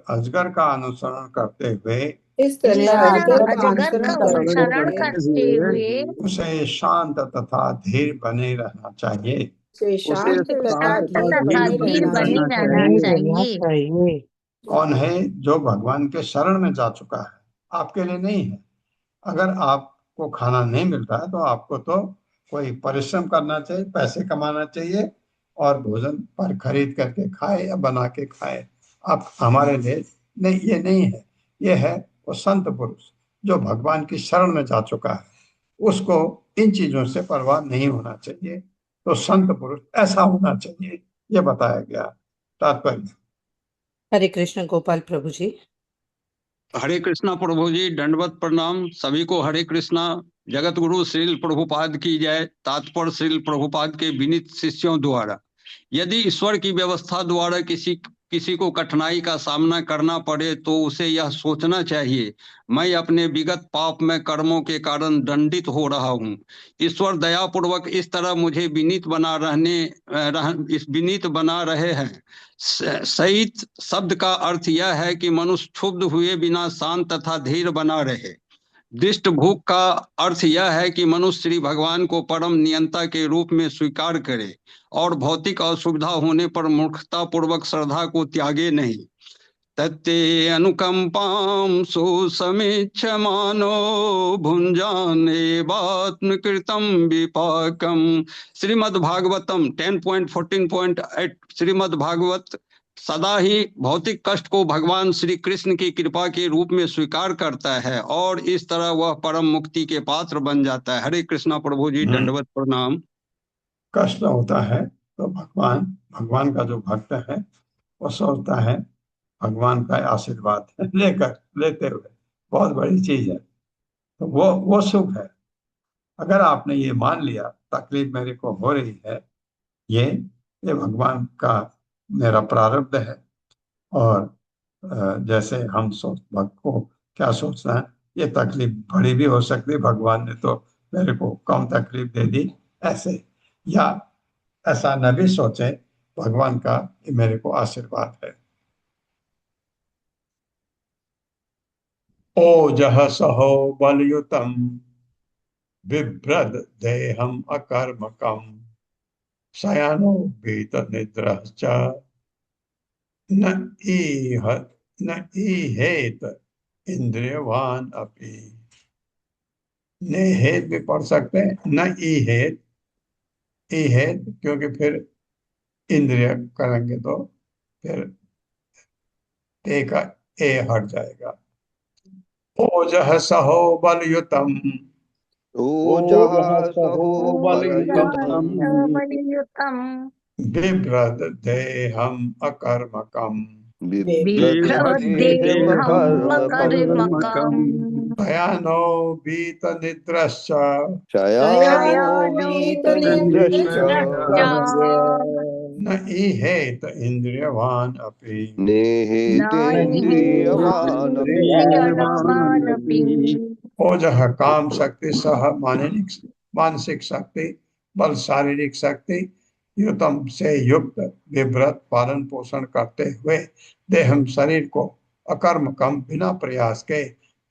अजगर का अनुसरण करते हुए
इस
इस
तरह
तरह
अजगर का
अजगर का
अनुसरण करते
अनुसरण
हुए
करते हुए
उसे शांत तथा धीर बने रहना चाहिए।
उसे शांत तथा
शांत
धीर
तथा
बने
धीर
रहना
बने रहना चाहिए।
कौन है? जो भगवान के शरण में जा चुका है, आपके लिए नहीं है। अगर आपको खाना नहीं मिल रहा है तो आपको तो कोई परिश्रम करना चाहिए, पैसे कमाना चाहिए और भोजन पर खरीद करके खाए या बना के खाए। आप हमारे लिए नहीं, ये नहीं है। ये है वो संत पुरुष जो भगवान की शरण में जा चुका है, उसको इन चीजों से परवाह नहीं होना चाहिए। तो संत पुरुष ऐसा होना चाहिए, ये बताया गया तात्पर्य।
हरे कृष्ण गोपाल प्रभु जी।
हरे कृष्णा प्रभु जी, दंडवत प्रणाम सभी को। हरे कृष्णा। जगत गुरु श्रील प्रभुपाद की जय। तात्पर्य श्रील प्रभुपाद के विनीत शिष्यों द्वारा यदि ईश्वर की व्यवस्था द्वारा किसी किसी को कठिनाई का सामना करना पड़े तो उसे यह सोचना चाहिए, मैं अपने विगत पाप में कर्मों के कारण दंडित हो रहा हूँ। ईश्वर दयापूर्वक इस तरह मुझे विनीत बना रहे हैं। सहित शब्द का अर्थ यह है कि मनुष्य क्षुब्ध हुए बिना शांत तथा धीर बना रहे। दिष्ट भूख का अर्थ यह है कि मनुष्य श्री भगवान को परम नियंता के रूप में स्वीकार करे और भौतिक असुविधा होने पर मूर्खता पूर्वक श्रद्धा को त्यागे नहीं। तत्ते अनुकंपाम सुसमीक्षमानो भुंजाने बात्मकृतम विपाकम। श्रीमद् भागवतम 10.14.8। श्रीमद् भागवत सदा ही भौतिक कष्ट को भगवान श्री कृष्ण की कृपा के रूप में स्वीकार करता है और इस तरह वह परम मुक्ति के पात्र बन जाता है। हरे कृष्णा प्रभु जी, दंडवत प्रणाम।
कष्ट होता है तो भगवान का जो भक्त है वो सोचता है भगवान का आशीर्वाद लेते हुए बहुत बड़ी चीज है, तो वो सुख है। अगर आपने ये मान लिया तकलीफ मेरे को हो रही है, ये भगवान का मेरा प्रारब्ध है, और जैसे हम भक्त को क्या सोचना है, ये तकलीफ बड़ी भी हो सकती है, भगवान ने तो मेरे को कम तकलीफ दे दी, ऐसे। या ऐसा न भी सोचे, भगवान का ये मेरे को आशीर्वाद है। ओजः सहो बलयुतम बिभ्रद देहम अकर्मकम शयानो बीत निद्रः च न ईह न ईहेत इंद्रियवान अपि। नेहेत भी पढ़ सकते हैं, न ईहेत। ईहेत क्योंकि फिर इंद्रिय करेंगे तो फिर ए का ए हट जाएगा। ओजः सहो बलयुतम
ऊजः सहो
ऊर्जा
बलयुतम्
बलयुतम
बिभ्रद देहम अकर्मकम
बिभ्रदेहम
बिभ्रदेहमकर्मकम्
कर्मकम
भयानो भीत निद्रश्च
शयानो
शयानो
वीतनिद्रश्च
न ईहेत इंद्रियवान अपि
नेहेतेन्द्रियवानपि
नायेन्द्रियमानपि
ओजः काम शक्ति सह मानसिक शक्ति बल शारीरिक शक्ति युतम से युक्त विव्रत पालन पोषण करते हुए देहम शरीर को अकर्म कम बिना प्रयास के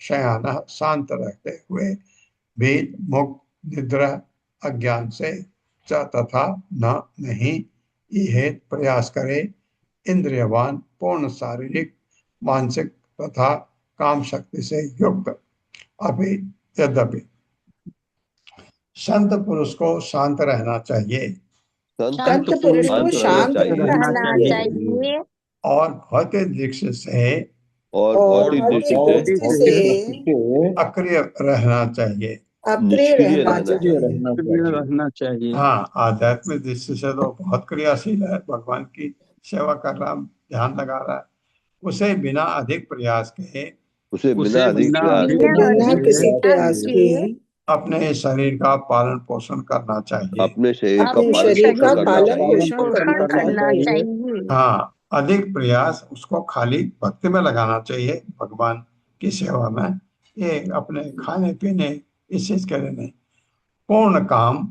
शयान शांत रहते हुए बीत मुक्त निद्रा अज्ञान से च तथा न नहीं इहेत प्रयास करे इंद्रियवान पूर्ण शारीरिक मानसिक तथा काम शक्ति से युक्त अभी यद्यपि संत पुरुष को शांत रहना चाहिए
संत पुरुष को शांत रहना
रहना
चाहिए
चाहिए
और भौतिक दृष्टि से
और
और
भौतिक
भौतिक
दृष्टि
दृष्टि
से
से
अक्रिय रहना चाहिए।
अप्रिय
निष्क्रिय
रहना
रहना
चाहिए।
चाहिए।
रहना चाहिए।
हाँ, आध्यात्मिक दृष्टि से तो बहुत क्रियाशील है, भगवान की सेवा कर रहा, ध्यान लगा रहा है, उसे बिना अधिक प्रयास के
उसे बिना अधिक प्रयास
बिना किसी प्रयास के
अपने शरीर का पालन पोषण करना चाहिए।
अपने शरीर का
अपने
पालन
शरीर का
पोषण करना
पालन
चाहिए।
पोषण करना चाहिए।
चाहिए।
हाँ, अधिक प्रयास उसको खाली भक्ति में लगाना चाहिए, भगवान की सेवा में। ये अपने खाने पीने इस चीज के लिए नहीं। पूर्ण काम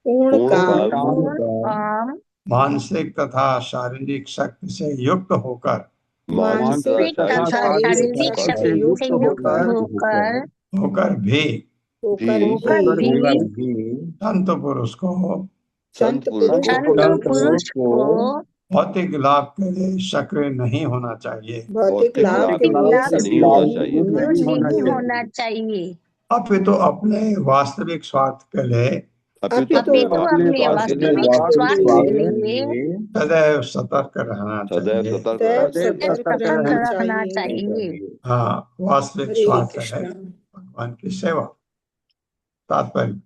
पूर्ण
पूर्ण
काम
काम
मानसिक तथा शारीरिक शक्ति से युक्त होकर
मानसिक तथा शारीरिक शक्ति से युक्त
होकर
होकर भी संत पुरुष को
संत पुरुष
संत पुरुष को
भौतिक लाभ के लिए सक्रिय नहीं होना चाहिए,
भौतिक लाभ के लिए
लाभ
नहीं होना चाहिए।
नहीं होना चाहिए।
अपितु अपने वास्तविक स्वार्थ के लिए
अपने वास्तविक स्वार्थ के लिए
सदैव सतर्क रहना
सदैव
चाहिए।
सतर्क
रखना चाहिए।
हाँ, वास्तविक
हरे
स्वार्थ है
कृष्ण।
भगवान की सेवा। तात्पर्य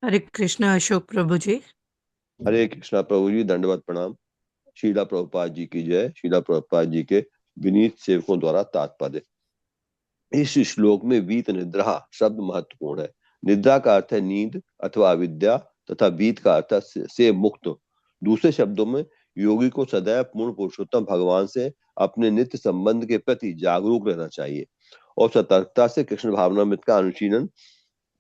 हरे कृष्ण अशोक प्रभु जी।
हरे कृष्णा प्रभु जी, दंडवत प्रणाम। शीला प्रभुपाद जी की जय। शीला प्रभुपाद जी के विनीत सेवकों द्वारा तात्पर्य। इस श्लोक में वीत निद्रा शब्द महत्वपूर्ण है। निद्रा का अर्थ है नींद अथवा अविद्या तथा वीत का अर्थ है से मुक्त। दूसरे शब्दों में योगी को सदैव पूर्ण पुरुषोत्तम भगवान से अपने नित्य संबंध के प्रति जागरूक रहना चाहिए और सतर्कता से कृष्ण भावनामृत का अनुशीलन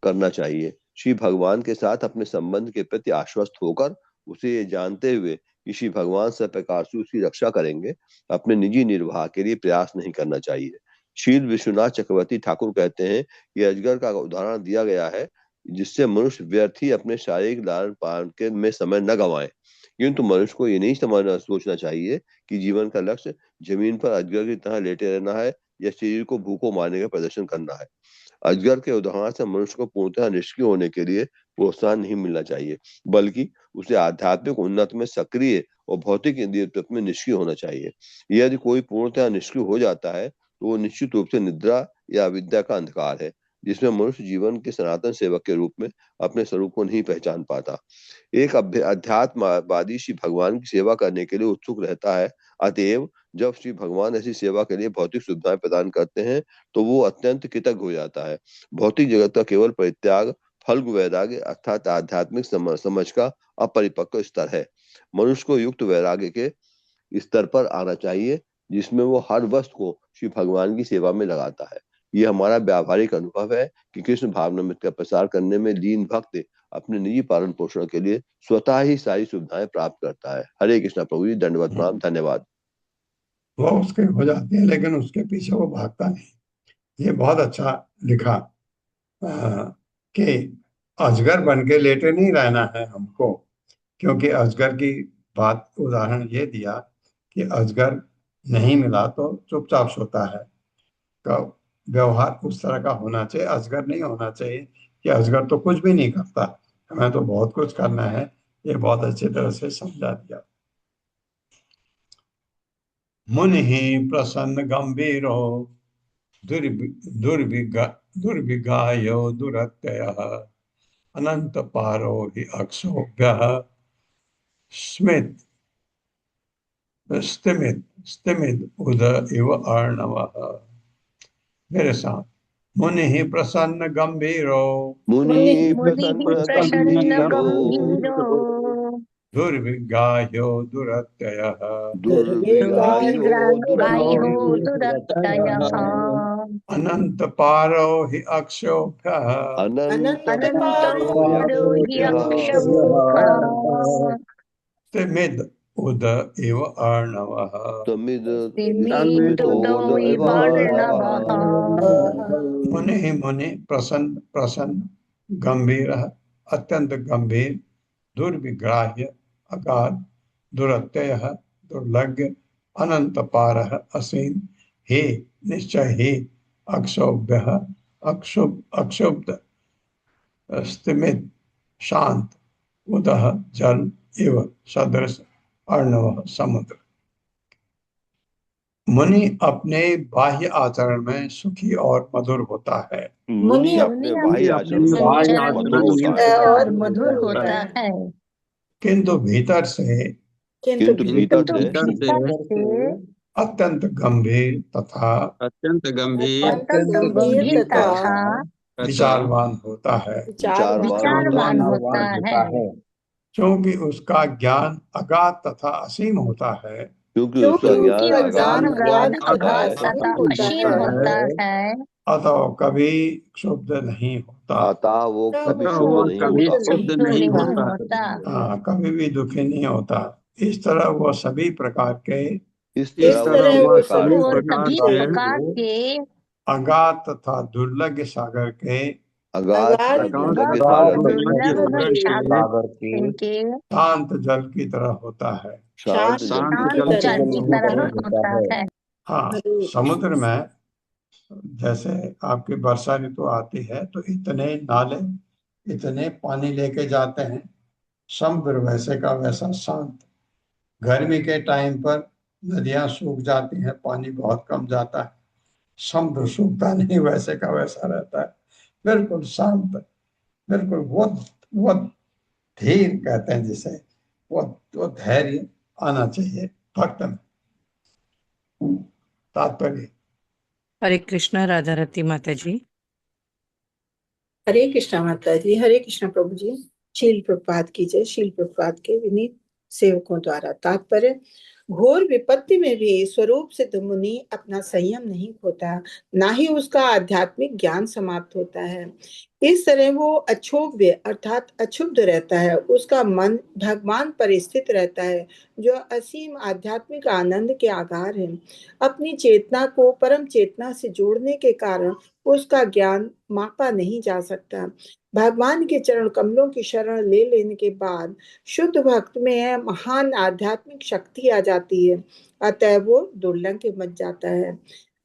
करना चाहिए। श्री भगवान के साथ अपने संबंध के प्रति आश्वस्त होकर उसे ये जानते हुए कि श्री भगवान सब प्रकार से उसकी रक्षा करेंगे, अपने निजी निर्वाह के लिए प्रयास नहीं करना चाहिए। शील विश्वनाथ चक्रवर्ती ठाकुर कहते हैं कि अजगर का उदाहरण दिया गया है जिससे मनुष्य व्यर्थ ही अपने शारीरिक लालन पालन के में समय न गंवाए, किंतु मनुष्य को ये नहीं सोचना चाहिए कि जीवन का लक्ष्य जमीन पर अजगर की तरह लेटे रहना है या शरीर को भूखों मारने का प्रदर्शन करना है। अजगर के उदाहरण से मनुष्य को पूर्णतः निष्क्रिय होने के लिए प्रोत्साहन नहीं मिलना चाहिए, बल्कि उसे आध्यात्मिक उन्नति में सक्रिय और भौतिक इंद्रिय में निष्क्रिय होना चाहिए। यदि कोई पूर्णतः निष्क्रिय हो जाता है तो वो निश्चित रूप से निद्रा या अविद्या का अंधकार है, जिसमें मनुष्य जीवन के सनातन सेवक के रूप में अपने स्वरूप को नहीं पहचान पाता। एक अध्यात्मवादी श्री भगवान की सेवा करने के लिए उत्सुक रहता है, अतएव जब श्री भगवान ऐसी सेवा के लिए भौतिक सुविधाएं प्रदान करते हैं तो वो अत्यंत कृतज्ञ हो जाता है। भौतिक जगत का केवल परित्याग फल्गु वैराग्य अर्थात आध्यात्मिक समझ का अपरिपक्व स्तर है। मनुष्य को युक्त वैराग्य के स्तर पर आना चाहिए जिसमें वो हर वस्तु को श्री भगवान की सेवा में लगाता है। ये हमारा व्यावहारिक अनुभव है कि कृष्ण भावनामृत का प्रसार करने में लीन भक्त अपने निजी पालन पोषण के लिए स्वतः ही सारी सुविधाएं प्राप्त करता है। हरे कृष्णा प्रभु जी, दंडवत प्रणाम, धन्यवाद।
वो उसके हो जाते हैं लेकिन उसके पीछे वो भागता नहीं। ये बहुत अच्छा लिखा कि अजगर बन के लेटे नहीं रहना है हमको, क्योंकि अजगर की बात उदाहरण ये दिया कि अजगर नहीं मिला तो चुपचाप सोता है। का व्यवहार उस तरह का होना चाहिए, अजगर नहीं होना चाहिए कि अजगर तो कुछ भी नहीं करता, हमें तो बहुत कुछ करना है। ये बहुत अच्छी तरह से समझा दिया। मुनि प्रसन्न गंभीरो दुर्विगायो दुरत्ययः अनंत पारो हि अक्षोभ्यः स्मित स्तिमित स्तिमित उद इव अर्णवः। मेरे साथ, मुनि प्रसन्न गंभीरो
मुनि
मुनिः
प्रसन्न
प्रसन्न
गंभीरो
गम्भीरो
दुर्विगाह्यो दुरत्ययः
दुर्विगायो
दुर्विग्राह्यो
दुरत्ययः
दुरत्ययः
अनंत पारो हि अक्षोभ्यः
अनंत
अनन्त
पारो
पारो हि अक्षोभ्यः
तिमिद उद इव अर्णवः।
तमिद
तिमिदुदो
इवार्णवः।
वर्णवः।
मुनि मुनि प्रसन्न प्रसन्न गंभीर अत्यंत गंभीर दुर्विग्राह्य अगाध दुरत्यय दुर्लभ अनंत पार असीम हे निश्चय हे अक्षोभ्य अक्षुब्ध स्तिमित शांत उदह जल इव सदृश अर्णव समुद्र। मुनि अपने बाह्य आचरण में सुखी और मधुर होता है।
मुनि अपने बाह्य आचरण में
आचरण
मधुर
में
होता
सुखी
है,
और मधुर होता है,
किंतु भीतर से
किंतु भीतर
किंतु
से
भीतर से
अत्यंत गंभीर तथा
अत्यंत गंभीर
अत्यंत गंभीर तथा
विचारवान होता है,
विचारवान होता है,
क्योंकि उसका ज्ञान अगाध तथा असीम होता है।
क्योंकि उसका
क्योंकि
ज्ञान
उसका
अगाध
ज्ञान
होता
अगाध
है,
तथा असीम होता है,
अतः कभी क्षुब्ध नहीं होता।
अतः वो कभी
अतः
शुद्ध
वह
नहीं
कभी
होता।
शुद्ध
नहीं
नहीं होता।
होता।
हाँ, कभी भी दुखी नहीं होता। इस तरह वो सभी प्रकार के
इस तरह वो सभी
वह
प्रकार
सभी
वो
प्रकार
सभी
से
प्रकार के
अगाध तथा दुर्लभ सागर के
अगाध तथा
अगाध
दुर्लभ
तथा
सागर के
दुर्लभ
दुर्लभ
सागर से
सागर के
शांत जल की तरह होता है।
शांत जल
शांत
की
शांत
तरह
जल की तरह होता है।
हाँ, समुद्र में जैसे आपकी वर्षा ऋतु आती है तो इतने नाले इतने पानी लेके जाते हैं, समुद्र वैसे का वैसा शांत। गर्मी के टाइम पर नदियां सूख जाती हैं, पानी बहुत कम जाता है, समुद्र सूखता नहीं, वैसे का वैसा रहता है, बिल्कुल शांत, बिल्कुल वो धीर कहते हैं जिसे, वो धैर्य आना चाहिए भक्त में। तात्पर्य
हरे कृष्णा राधा रती माता जी।
हरे कृष्णा माता जी। हरे कृष्णा प्रभु जी। शील प्रभुपाद की जय। शील प्रभुपाद के विनीत सेवकों द्वारा तात्पर्य, घोर विपत्ति में भी स्वरूप सिद्ध मुनि अपना संयम नहीं खोता, ना ही उसका आध्यात्मिक ज्ञान समाप्त होता है। इस तरह वो अक्षोभ्य अर्थात अक्षुब्ध रहता है। उसका मन भगवान पर स्थित रहता है, जो असीम आध्यात्मिक आनंद के आधार है। अपनी चेतना को परम चेतना से जोड़ने के कारण उसका ज्ञान मापा नहीं जा सकता। भगवान के चरण कमलों की शरण ले लेने के बाद शुद्ध भक्त में महान आध्यात्मिक शक्ति आ जाती है, अतः वो दुर्लभ बच जाता है।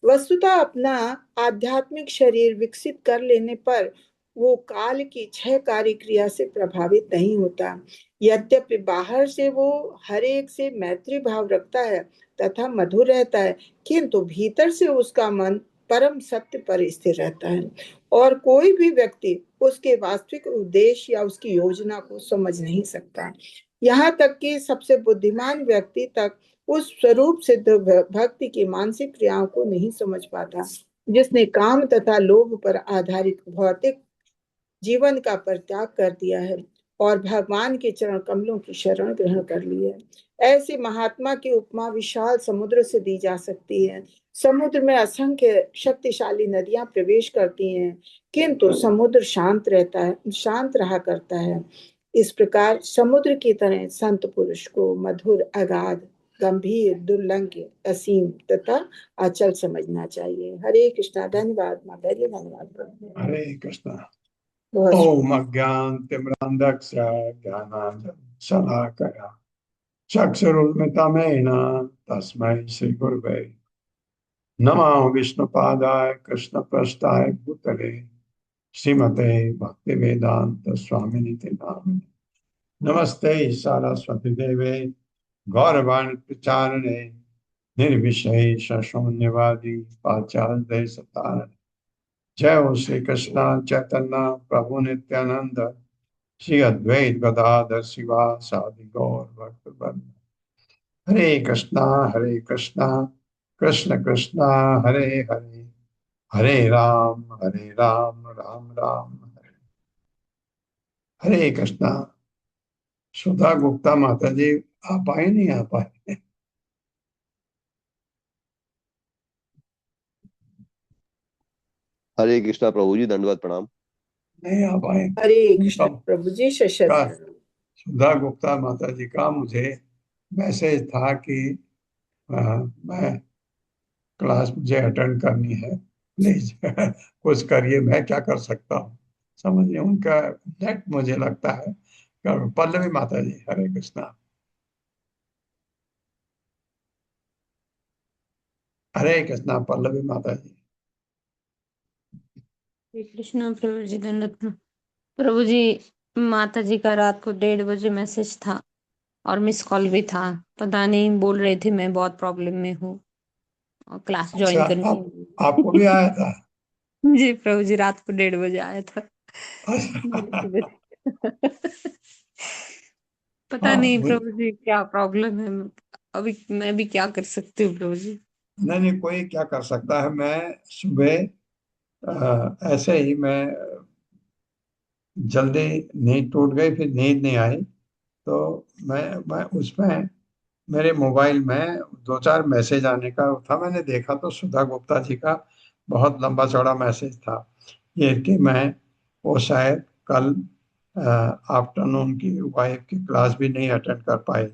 वस्तुतः अपना आध्यात्मिक शरीर विकसित कर लेने पर वो काल की क्षयकारी क्रिया से प्रभावित नहीं होता। यद्यपि बाहर से वो हर एक से मैत्री भाव रखता है तथा मधुर रहता है, किंतु भीतर से उसका मन परम सत्य पर स्थिर रहता है और कोई भी व्यक्ति उसके वास्तविक उद्देश्य या उसकी योजना को समझ नहीं सकता। यहाँ तक कि सबसे बुद्धिमान व्यक्ति तक उस स्वरूप सिद्ध भक्ति की मानसिक क्रियाओं को नहीं समझ पाता, जिसने काम तथा लोभ पर आधारित भौतिक जीवन का परित्याग कर दिया है और भगवान के चरण कमलों की शरण ग्रहण कर ली है। ऐसे महात्मा की उपमा विशाल समुद्र से दी जा सकती है। समुद्र में असंख्य शक्तिशाली नदियां प्रवेश करती हैं, किंतु समुद्र शांत रहता है, शांत रहा करता है। इस प्रकार समुद्र की तरह संत पुरुष को मधुर, अगाध, गंभीर, दुर्लंघ, असीम तथा अचल समझना चाहिए। हरे कृष्णा। धन्यवाद माता जी। धन्यवाद।
हरे कृष्णा। ओम अज्ञानतिमिरान्धस्य ज्ञानाञ्जनं शलाकया चक्षुरुन्मिलितं तस्मै श्रीगुरवे नमः। विष्णुपादाय कृष्णप्रेष्ठाय भूतले श्रीमते भक्तिवेदांत स्वामिनिति नामिने नमस्ते सरस्वती देवे गौरवाणी प्रचारिणे निर्विषय शून्यवादी पाचाल देश तारण। जय हो श्री कृष्ण चैतन्य प्रभु नित्यानंद, श्री अद्वैत गदाधर शिवासादि गौर भक्तवृंद। हरे कृष्णा कृष्ण कृष्णा हरे हरे, हरे राम राम राम हरे। हरे कृष्णा। सुधा गुप्ता माता जी आप आए नहीं आ पाए?
हरे कृष्णा प्रभु जी, दंडवत प्रणाम।
नहीं आ पाए।
हरे कृष्ण
कब
प्रभु जी, शत
का
प्रणाम।
सुधा गुप्ता माता जी का मुझे मैसेज था कि मैं क्लास मुझे अटेंड करनी है, प्लीज कुछ करिए, मैं क्या कर सकता हूँ। समझिए उनका नेट मुझे लगता है। पल्लवी माता जी हरे कृष्णा। हरे कृष्णा पल्लवी माता जी।
श्री कृष्ण प्रभु जी, दंडवत प्रणाम। प्रभु जी, माता जी का रात को 1:30 बजे मैसेज था और मिस कॉल भी था। पता नहीं, बोल रहे थे मैं बहुत प्रॉब्लम में हूँ और क्लास
अच्छा,
ज्वाइन करनी
आपको भी
है।
आया था?
जी प्रभु जी, रात को 1:30 बजे आया था। मैंने
अच्छा।
सुबह पता
हाँ
नहीं प्रभु जी क्या प्रॉब्लम है। अभी मैं भी क्या कर सकती हूँ प्रभु जी।
नहीं नहीं, कोई क्या कर सकता है। मैं सुबह ऐसे ही मैं जल्दी नींद टूट गई, फिर नींद नहीं आई, तो मैं उसमें मेरे मोबाइल में दो चार मैसेज आने का था। मैंने देखा तो सुधा गुप्ता जी का बहुत लंबा चौड़ा मैसेज था, ये कि मैं वो शायद कल आफ्टरनून की वाइफ की क्लास भी नहीं अटेंड कर पाई।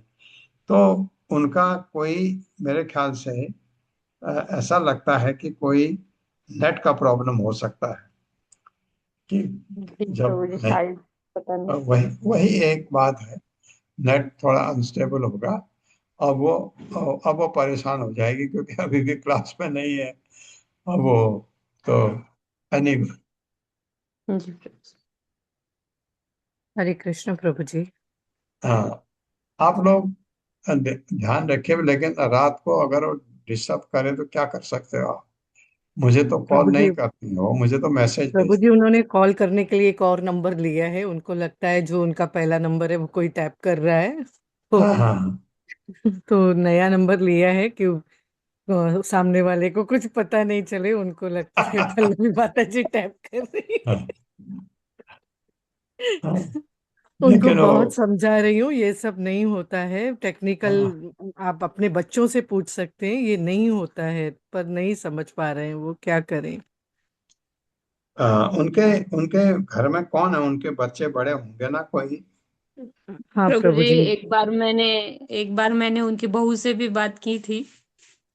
तो उनका कोई, मेरे ख्याल से ऐसा लगता है कि कोई नेट का प्रॉब्लम हो सकता है कि
जी
जब
प्रभु जी,
नहीं,
शायद, पता नहीं।
वही वही एक बात है। नेट थोड़ा अनस्टेबल होगा। अब वो अब वो परेशान हो जाएगी क्योंकि अभी भी क्लास में नहीं है। अब वो तो एनी।
जी प्रभु जी।
हरे कृष्ण प्रभु जी।
हाँ, आप लोग ध्यान रखिए, लेकिन रात को अगर वो डिस्टर्ब करे तो क्या कर सकते हो आप? मुझे तो कॉल
प्रभु जी,
नहीं करती हो, मुझे तो मैसेज
प्रभु जी
भेजती।
उन्होंने कॉल करने के लिए एक और नंबर लिया है। उनको लगता है जो उनका पहला नंबर है वो कोई टैप कर रहा है, तो
हाँ हाँ हाँ।
तो नया नंबर लिया है कि सामने वाले को कुछ पता नहीं चले। उनको लगता है पल्लवी माता जी टैप कर रही
हाँ,
है।
हाँ।
उनको
लेकिन
बहुत
वो
समझा रही हूँ, ये सब नहीं होता है टेक्निकल।
हाँ,
आप अपने बच्चों से पूछ सकते हैं, ये नहीं होता है, पर नहीं समझ पा रहे हैं वो क्या करें।
उनके उनके घर में कौन है? उनके बच्चे बड़े होंगे ना कोई?
हाँ
प्रभु
प्रभु
जी,
जी।
एक बार मैंने उनकी बहू से भी बात की थी।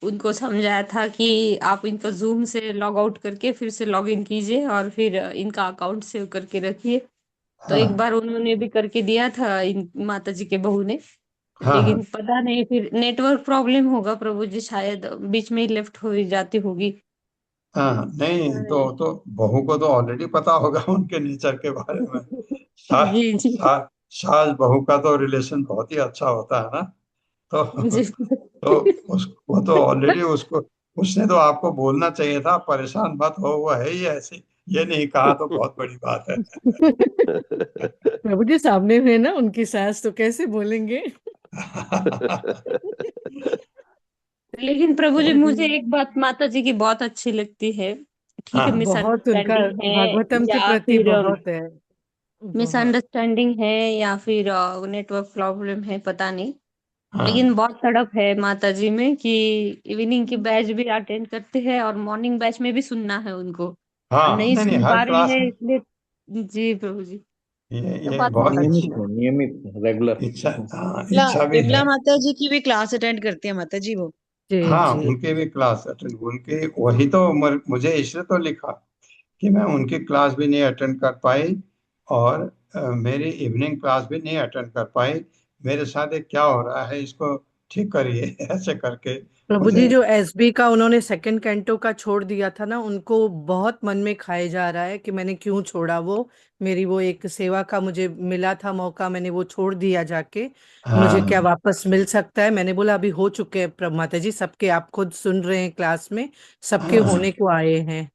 उनको समझाया था कि आप इनका जूम से लॉग आउट करके फिर से लॉग इन कीजिए और फिर इनका अकाउंट सेव करके रखिए। तो एक
हाँ
बार उन्होंने भी करके दिया था, इन माता जी के बहू ने।
हाँ हाँ
लेकिन पता नहीं, फिर नेटवर्क प्रॉब्लम होगा प्रभु जी, शायद बीच में ही लेफ्ट हो जाती होगी।
हाँ। नहीं
पता
तो बहू को तो ऑलरेडी पता होगा उनके नेचर के बारे में। सा,
नहीं। जी जी।
सास बहू का तो रिलेशन बहुत ही अच्छा होता है ना। तो
जी।
तो वो तो ऑलरेडी उसको, उसने तो आपको बोलना चाहिए था परेशान मत हो, वो है ही ऐसी। ये नहीं कहा तो बहुत बड़ी बात है।
प्रभु जी सामने हुए ना उनकी सास, तो कैसे बोलेंगे।
लेकिन प्रभु जी, मुझे एक बात माता जी की बहुत अच्छी लगती है। ठीक है,
हाँ
बहुत उनका
मिसअंडरस्टैंडिंग है
भागवतम के
या
प्रति
फिर
बहुत है, बहुत।
मिसअंडरस्टैंडिंग है या फिर नेटवर्क प्रॉब्लम है, पता नहीं।
हाँ
लेकिन बहुत तड़प है माता जी में कि इवनिंग की बैच भी अटेंड करते हैं और मॉर्निंग बैच में भी सुनना है उनको, और
हाँ।
नहीं
नहीं नहीं,
सुन
हर
पा रही
क्लास
है
में
इसलिए। जी प्रभु जी, ये
ये
बात
बहुत
बहुत अच्छी
अच्छी
लगी।
नियमित रेगुलर।
इच्छा, हाँ
विमला
इच्छा भी है।
विमला माता जी की भी क्लास अटेंड करती है माता जी वो।
जी
हाँ
जी।
उनके भी क्लास अटेंड, उनके वही तो मुझे इसलिए तो लिखा कि मैं उनकी क्लास भी नहीं अटेंड कर पाई, और मेरी इवनिंग क्लास भी नहीं अटेंड कर पाई। मेरे साथ ये क्या हो रहा है इसको ठीक करिए। ऐसे करके
प्रभु जी
मुझे
जो एसबी का उन्होंने सेकंड कैंटो का छोड़ दिया था ना, उनको बहुत मन में खाए जा रहा है कि मैंने क्यों छोड़ा वो। मेरी वो एक सेवा का मुझे मिला था मौका, मैंने वो छोड़ दिया जाके। मुझे क्या
हाँ
वापस मिल सकता है? मैंने बोला अभी हो चुके हैं प्रभु माता जी, सबके आप खुद सुन रहे हैं क्लास में, सबके
हाँ
होने को आए हैं।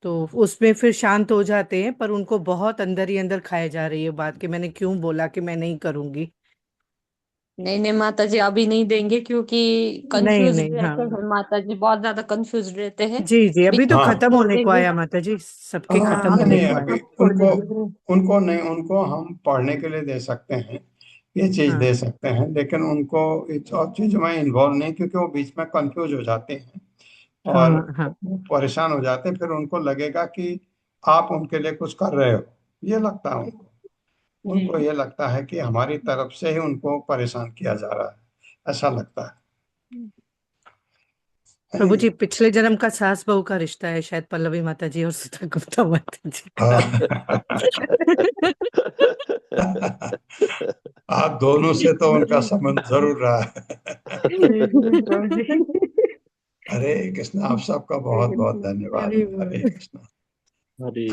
तो उसमें फिर शांत हो जाते हैं, पर उनको बहुत अंदर ही अंदर खाए जा रही है बात कि मैंने क्यों बोला कि मैं नहीं करूंगी।
नहीं नहीं माता जी, अभी नहीं देंगे क्योंकि
नहीं
कंफ्यूज
नहीं,
रहते
हाँ
हैं माता जी, बहुत ज्यादा कंफ्यूज रहते हैं।
जी जी, अभी तो
बीच में
हाँ
खत्म
छोड़
होने को
देंगे।
आया माता जी, सबके
हाँ,
खत्म
हाँ,
नहीं
होने
नहीं,
को
बीच
आया।
अभी
में छोड़
उनको
देंगे।
उनको नहीं, उनको हम पढ़ने के लिए दे सकते हैं, ये चीज दे
हाँ
सकते हैं, लेकिन उनको इस और चीजों में इन्वॉल्व नहीं, क्योंकि वो बीच में कंफ्यूज हो जाते हैं और
हाँ हाँ।
वो परेशान हो जाते हैं। फिर उनको लगेगा कि आप उनके लिए कुछ कर रहे हो, ये लगता है उनको।
जी
उनको ये लगता है कि हमारी तरफ से ही उनको परेशान किया जा रहा है, ऐसा लगता है
प्रभु
नहीं?
जी पिछले जन्म का सास बहू का रिश्ता है शायद, पल्लवी माता जी और सुधा गुप्ता माता जी का।
आप दोनों से तो उनका संबंध जरूर रहा है।
प्रभु जी।
हरे कृष्ण, आप सबका बहुत बहुत धन्यवाद।
हरि
हरे
बोल।
कृष्ण।
हरे